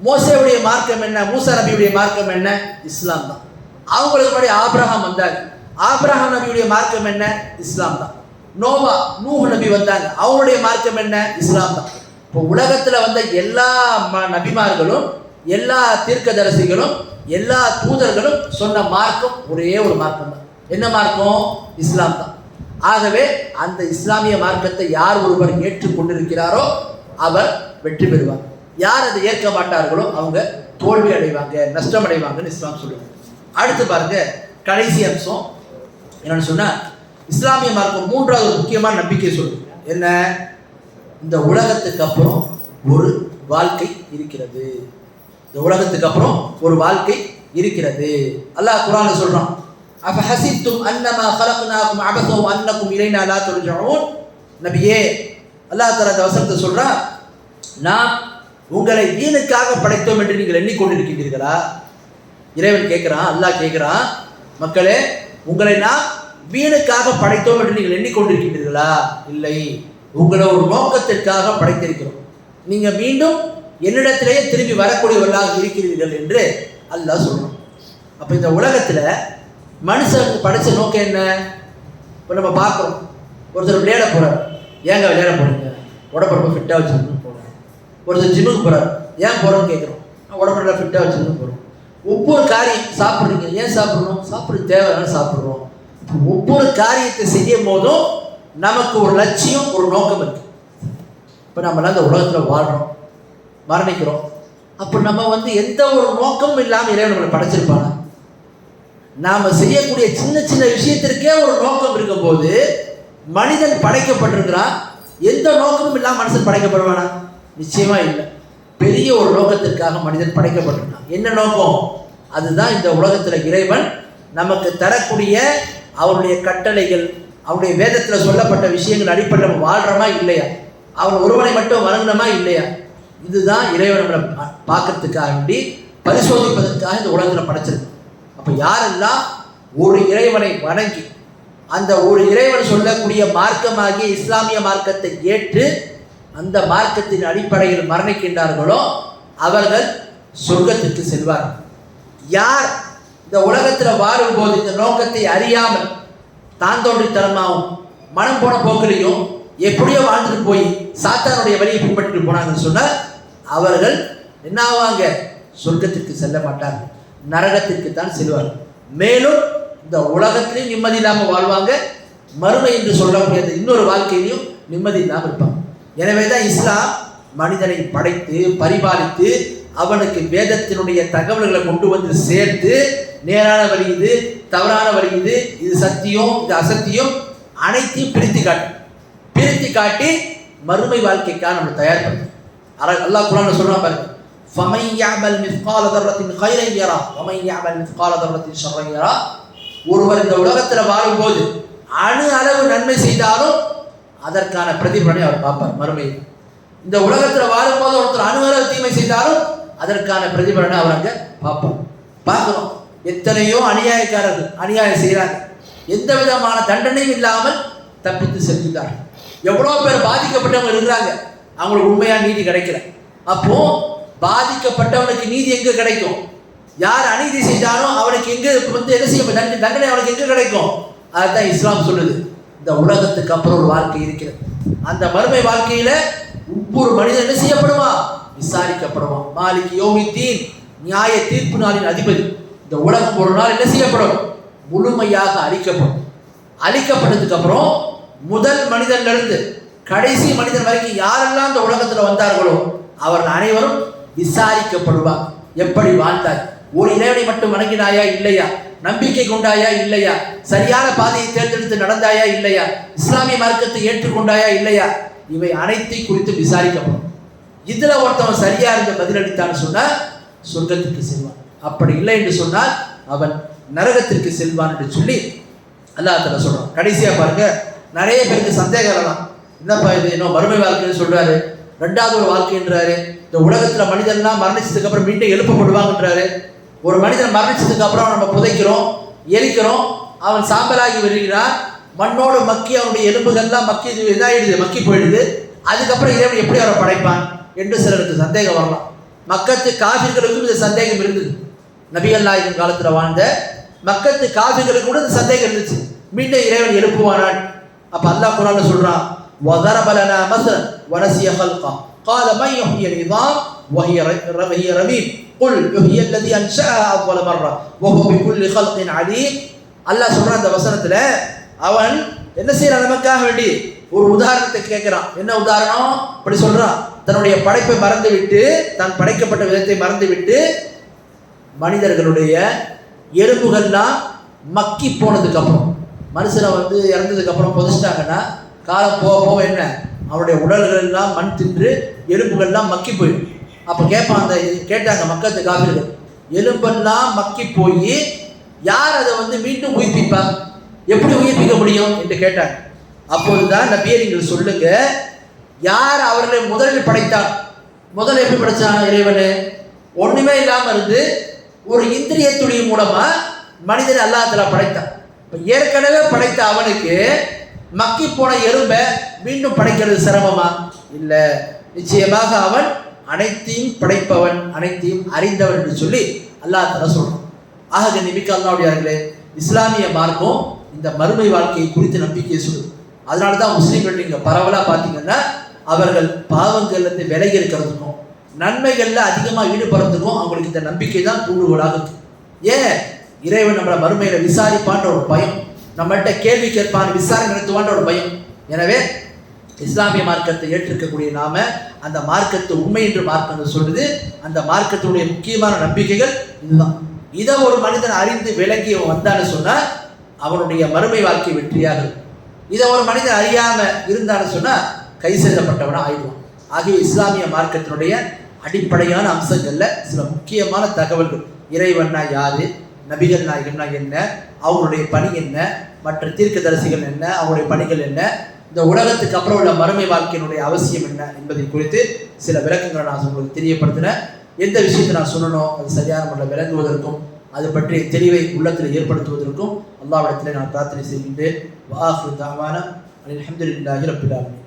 மோசேவுடைய மார்க்கம் என்ன? மூசா நபியுடைய மார்க்கம் என்ன? இஸ்லாம் தான். அவங்களுக்கு முன்னாடி ஆபிரகாம் வந்தாங்க, ஆபிரகாம் நபியுடைய மார்க்கம் என்ன? இஸ்லாம் தான். நூஹ் நபி வந்தாங்க, அவங்களுடைய மார்க்கம் என்ன? இஸ்லாம் தான். இப்போ உலகத்தில் வந்த எல்லா நபிமார்களும், எல்லா தீர்க்கதரிசிகளும், எல்லா தூதர்களும் சொன்ன மார்க்கம் ஒரே ஒரு மார்க்கம் தான். என்ன மார்க்கம்? இஸ்லாம் தான். ஆகவே அந்த இஸ்லாமிய மார்க்கத்தை யார் ஒருவர் ஏற்றுக்கொண்டிருக்கிறாரோ அவர் வெற்றி பெறுவார். யார் அதை ஏற்க மாட்டார்களோ அவங்க தோல்வி அடைவாங்க, நஷ்டம் அடைவாங்கன்னு இஸ்லாம் சொல்லுவாங்க. அடுத்து பாருங்க, கடைசி அம்சம் என்னன்னு சொன்னா, இஸ்லாமிய மார்க்கம் மூன்றாவது முக்கியமான நம்பிக்கை சொல்லுது. என்ன? இந்த உலகத்துக்கு அப்புறம் ஒரு வாழ்க்கை இருக்கிறது. இந்த உலகத்துக்கு அப்புறம் ஒரு வாழ்க்கை இருக்கிறது. அல்லாஹ் குர்ஆன்ல சொல்றான், அஃபஹஸிப்தும் அன்னமா خلقناكم عبثا وانكم الينا لا ترجعون. நபியே, அல்லாஹ் தஆலா இந்த வசனத்தை சொல்றான், நான் உங்களை வீணுக்காக படைத்தோம் என்று நீங்கள் எண்ணிக்கொண்டிருக்கிறீர்களா? இறைவன் கேட்கிறான், அல்லாஹ் கேட்கிறான், மக்களே உங்களை நான் வீணுக்காக படைத்தோம் என்று நீங்கள் எண்ணிக்கொண்டிருக்கிறீர்களா? இல்லை, உங்களை ஒரு நோக்கத்திற்காக படைத்திருக்கிறோம், நீங்க மீண்டும் என்னிடத்திலேயே திரும்பி வரக்கூடியவர்களாக இருக்கிறீர்கள் என்று அல்லாஹ் சொல்றான். அப்ப இந்த உலகத்துல மனுஷனுக்கு படைச்ச நோக்கம் என்ன? இப்போ நம்ம பார்க்குறோம், ஒருத்தர் விளையாட போறாரு, ஏங்க விளையாட போறீங்க? உடம்பு ரொம்ப ஃபிட்டாக வச்சுருக்கணும் போகிறோம். ஒருத்தர் ஜிம்முக்கு போறாரு, ஏன் போகிறோன்னு கேட்குறோம், உடம்பு நல்லா ஃபிட்டாக வச்சுருக்கணும் போகிறோம். ஒவ்வொரு காரியம் சாப்பிட்றீங்க, ஏன் சாப்பிட்றோம்? சாப்பிட்றது தேவையான சாப்பிட்றோம். ஒவ்வொரு காரியத்தை செய்யும் போதும் நமக்கு ஒரு லட்சியம், ஒரு நோக்கம் இருக்கு. இப்போ நம்மளாம் இந்த உலகத்தில் வாழ்கிறோம், மரணிக்கிறோம். அப்போ நம்ம எந்த ஒரு நோக்கமும் இல்லாமல் இறைவன் நம்மளை படைச்சிருப்பாங்க. நாம் செய்யக்கூடிய சின்ன சின்ன விஷயத்திற்கே ஒரு நோக்கம் இருக்கும் போது மனிதன் படைக்கப்பட்டிருக்கிறான். எந்த நோக்கமும் இல்லாமல் மனுஷன் படைக்கப்படுவானா? நிச்சயமா இல்லை. பெரிய ஒரு நோக்கத்திற்காக மனிதன் படைக்கப்பட்டிருக்கான். என்ன நோக்கம்? அதுதான் இந்த உலகத்தில் இறைவன் நமக்கு தரக்கூடிய அவருடைய கட்டளைகள், அவருடைய வேதத்தில் சொல்லப்பட்ட விஷயங்கள் அடிப்படையில் நம்ம வாழ்கிறோமா இல்லையா, அவன் ஒருவனை மட்டும் வணங்கினோமா இல்லையா, இதுதான் இறைவன் நம்மளை பார்க்கறதுக்காக வேண்டி, பரிசோதிப்பதற்காக இந்த உலகத்தில் படைச்சிருக்கு. அப்போ யாரெல்லாம் ஒரு இறைவனை வணங்கி அந்த ஒரு இறைவன் சொல்லக்கூடிய மார்க்கமாகிய இஸ்லாமிய மார்க்கத்தை ஏற்று அந்த மார்க்கத்தின் அடிப்படையில் மரணிக்கின்றார்களோ அவர்கள் சொர்க்கத்திற்கு செல்வார்கள். யார் இந்த உலகத்தில் வாழும்போது இந்த நோக்கத்தை அறியாமல் தான் தோன்றித்தனமாகவும் மனம் போன போக்கிலையும் எப்படியோ வாழ்ந்துட்டு போய் சாத்தானுடைய வழியை பின்பற்றிட்டு போனாங்கன்னு சொன்னால் அவர்கள் என்ன ஆவாங்க? சொர்க்கத்திற்கு செல்ல மாட்டார்கள், நரகத்திற்கு தான் செல்வார்கள். மேலும் இந்த உலகத்திலையும் நிம்மதி இல்லாமல் வாழ்வாங்க, மறுமை என்று சொல்லக்கூடிய இன்னொரு வாழ்க்கையிலையும் நிம்மதி இல்லாமல் இருப்பாங்க. எனவே தான் இஸ்லாம் மனிதனை படைத்து பரிபாலித்து அவனுக்கு வேதத்தினுடைய தகவல்களை கொண்டு வந்து சேர்த்து நேரான வழி இது, தவறான வழி இது, இது சத்தியம், இது அசத்தியம் அனைத்தையும் பிரித்து காட்டி மறுமை வாழ்க்கைக்காக நம்ம தயார்படுத்தும். அல்லாஹ் குர்ஆன்ல சொல்றான் பாருங்க, فَمَنْ يَعْمَلْ مِثْقَالَ ذَرَّةٍ خَيْرًا يَرَهُ وَمَنْ يَعْمَلْ مِثْقَالَ ذَرَّةٍ شَرًّا يَرَهُ. ஒருவர் இந்த உலகத்தில் வாழும்போது அணு அளவு நன்மை செய்தாலும் அதற்கான பிரதிபலனை அவர் பார்ப்பார் மறுமையில். இந்த உலகத்தில் வாழும்போது ஒருத்தர் அணு அளவு தீமை செய்தாலும் அதற்கான பிரதிபலனை அவர் அங்கே பார்க்கிறோம். எத்தனையோ அநியாயக்காரர்கள் அநியாயம் செய்கிறாங்க, எந்த விதமான தண்டனையும் இல்லாமல் தப்பித்து செல்கிறார்கள். எவ்வளோ பேர் பாதிக்கப்பட்டவங்க இருக்கிறாங்க, அவங்களுக்கு உண்மையான நீதி கிடைக்கல. அப்போ பாதிக்கப்பட்டவனுக்கு நீதி எங்கே கிடைக்கும்? யார் அநீதி செய்தாலும் அவனுக்கு எங்கே என்ன செய்ய தண்டனை அவனுக்கு எங்கே கிடைக்கும்? அதுதான் இஸ்லாம் சொல்லுது. இந்த உலகத்துக்கு அப்புறம் ஒரு வாழ்க்கை இருக்கிறது. அந்த மறுமை வாழ்க்கையில ஒவ்வொரு மனிதன் என்ன செய்யப்படுவான்? விசாரிக்கப்படுவான். மாலிக் யௌமித்தீன், நியாய தீர்ப்பு நாளின் அதிபதி. இந்த உலகம் ஒரு நாள் என்ன செய்யப்படும்? முழுமையாக அழிக்கப்படும். அழிக்கப்பட்டதுக்கு அப்புறம் முதல் மனிதன்ல இருந்து கடைசி மனிதன் வரைக்கும் யாரெல்லாம் இந்த உலகத்துல வந்தார்களோ அவர்கள் அனைவரும் விசாரிக்கப்படுவார். எப்படி வாழ்ந்தாய்? ஒரு இறைவனை மட்டும் வணங்கினாயா இல்லையா? நம்பிக்கை கொண்டாயா இல்லையா? சரியான பாதையை தேர்ந்தெடுத்து நடந்தாயா இல்லையா? இஸ்லாமிய மார்க்கத்தை ஏற்றுக்கொண்டாயா இல்லையா? இவை அனைத்தை குறித்து விசாரிக்கப்படும். இதுல ஒருத்தவன் சரியா இருந்த பதிலளித்தான்னு சொன்னா சொர்க்கத்திற்கு செல்வான். அப்படி இல்லை என்று சொன்னால் அவன் நரகத்திற்கு செல்வான் என்று சொல்லி அல்லாஹ் தஆலா சொல்றான். கடைசியா பாருங்க, நிறைய பேருக்கு சந்தேகம் வரலாம். என்னப்பா இது, இன்னும் மறுமை வாழ்க்கைன்னு சொல்றாரு, ரெண்டாவது ஒரு வாழ்க்கைன்றாரு. இந்த உலகத்துல மனிதன்லாம் மரணிச்சதுக்கு அப்புறம் மீண்டும் எழுப்பப்படுவாங்கன்றாரு. ஒரு மனிதன் மரணிச்சதுக்கு அப்புறம் நம்ம புதைக்கிறோம், எரிக்கிறோம், அவன் சாம்பலாகி வருகிறான், மண்ணோடு மக்கி அவனுடைய எலும்புகள்லாம் மக்கி இதாயிடுது, மக்கி போயிடுது. அதுக்கப்புறம் இறைவன் எப்படி அவரை படைப்பான் என்று சிலருக்கு சந்தேகம் வரலாம். மக்கத்து காபிர்களுக்கும் இந்த சந்தேகம் இருந்தது. நபிகள் நாயகம் காலத்துல வாழ்ந்த மக்கத்து காபிர்களுக்கு கூட இந்த சந்தேகம் இருந்துச்சு, மீண்டும் இறைவன் எழுப்புவானான். அப்ப அல்லாஹ் குர்ஆன்ல சொல்றான், وَضَرَبَ لَنَا مَثَلًا وَنَسِيَ خَلْقَهُ قَالَ مَنْ يُحْيِي الْعِظَامَ وَهِيَ رَمِيمٌ قُلْ يُحْيِي الَّذِي أَنشَأَهَا أَوَّلَ مَرَّةٍ وَهُوَ بِكُلِّ خَلْقٍ عَلِيمٌ. அல்லாஹ் சொல்றான் அந்த வசனத்துல, அவன் என்ன செய்யறான்? நமக்காக வேண்டி ஒரு உதாரணத்தை கேட்கிறான். என்ன உதாரணம்? அப்படி சொல்றான், தன்னுடைய படைப்பை மறந்து விட்டு, தான் படைக்கப்பட்ட விதத்தை மறந்து விட்டு, மனிதர்களுடைய எலும்புகள்லாம் மக்கி போனதுக்கு அப்புறம், மனுஷனை இறந்ததுக்கு அப்புறம் புதைச்சிட்டாங்கன்னா காலம் போக போக என்ன, அவனுடைய உடல்கள் எல்லாம் மண் தின்று எலும்புகள்லாம் மக்கி போயிடும். அப்போ கேட்டாங்க மக்கத்து காபிர்கள், எலும்பெல்லாம் மக்கி போய் யார் அதை மீண்டும் உயிர்ப்பிப்பாங்க, எப்படி உயிர்ப்பிக்க முடியும் என்று கேட்டாங்க. அப்போதுதான் நபியே நீங்கள் சொல்லுங்க, யார் அவர்களை முதலில் படைத்தார்? முதல்ல எப்படி படைச்சான் இறைவனு? ஒண்ணுமே இல்லாம இருந்து ஒரு இந்திரிய துளி மூலமா மனிதனை அல்லாஹ் தஆலா படைத்தான். ஏற்கனவே படைத்த அவனுக்கு மக்கி போன எறும்பை மீண்டும் படைக்கிறது சிரமமா? இல்ல, நிச்சயமாக அவன் அனைத்தையும் படைப்பவன், அனைத்தையும் அறிந்தவன் என்று சொல்லி அல்லாஹ் தஆலா சொல்றான். ஆக நபிக்கு அல்லாஹ்வுடையார்களே, இஸ்லாமிய மார்க்கம் இந்த மறுமை வாழ்க்கையை குறித்து நம்பிக்கை சொல்லுது. அதனால தான் முஸ்லீம்கள் நீங்க பரவலா பார்த்தீங்கன்னா அவர்கள் பாவங்கள்லேருந்து விலகி இருக்கிறதுக்கும் நன்மைகள்ல அதிகமாக ஈடுபடுறதுக்கும் அவங்களுக்கு இந்த நம்பிக்கை தான் தூண்டுகோலாக இருக்கு. ஏன்? இறைவன் நம்மளை மறுமையில விசாரிப்பான்ற ஒரு பயம், நம்மள்கிட்ட கேள்வி கேட்பான், விசாரணை நடத்துவான்ற ஒரு பயம். எனவே இஸ்லாமிய மார்க்கத்தை ஏற்றிருக்கக்கூடிய நாம அந்த மார்க்கத்தை உண்மை என்று மார்க்கம் சொல்லுது. அந்த மார்க்கத்தினுடைய முக்கியமான நம்பிக்கைகள் இதுதான். இதை ஒரு மனிதன் அறிந்து விலகி வந்தான்னு சொன்னா அவனுடைய மறுமை வாழ்க்கை வெற்றியாக இருக்கும். இதை ஒரு மனிதன் அறியாம இருந்தான்னு சொன்னா கை செய்யப்பட்டவனா ஆயிடுவான். ஆகிய இஸ்லாமிய மார்க்கத்தினுடைய அடிப்படையான அம்சங்கள்ல சில முக்கியமான தகவல்கள், இறைவன்னா யாரு, நபிகள் நாயகம்னா என்ன, அவங்களுடைய பணி என்ன, மற்ற தீர்க்கதரிசிகள் என்ன, அவங்களுடைய பணிகள் என்ன, இந்த உலகத்துக்கு அப்புறம் உள்ள மறுமை வாழ்க்கையினுடைய அவசியம் என்ன என்பதை குறித்து சில விளக்கங்களை நான் உங்களுக்கு தெரியப்படுத்தினேன். எந்த விஷயத்தை நான் சொல்லணும் அது சரியான முறையில் விளங்குவதற்கும் அது பற்றிய தெளிவை உள்ளத்தில் ஏற்படுத்துவதற்கும் அல்லாஹ்விடத்திலே நான் பிரார்த்தனை செய்கின்றேன். வஆஹிரு தஅவானா அல்ஹம்துலில்லாஹி ரப்பில் ஆலமீன்.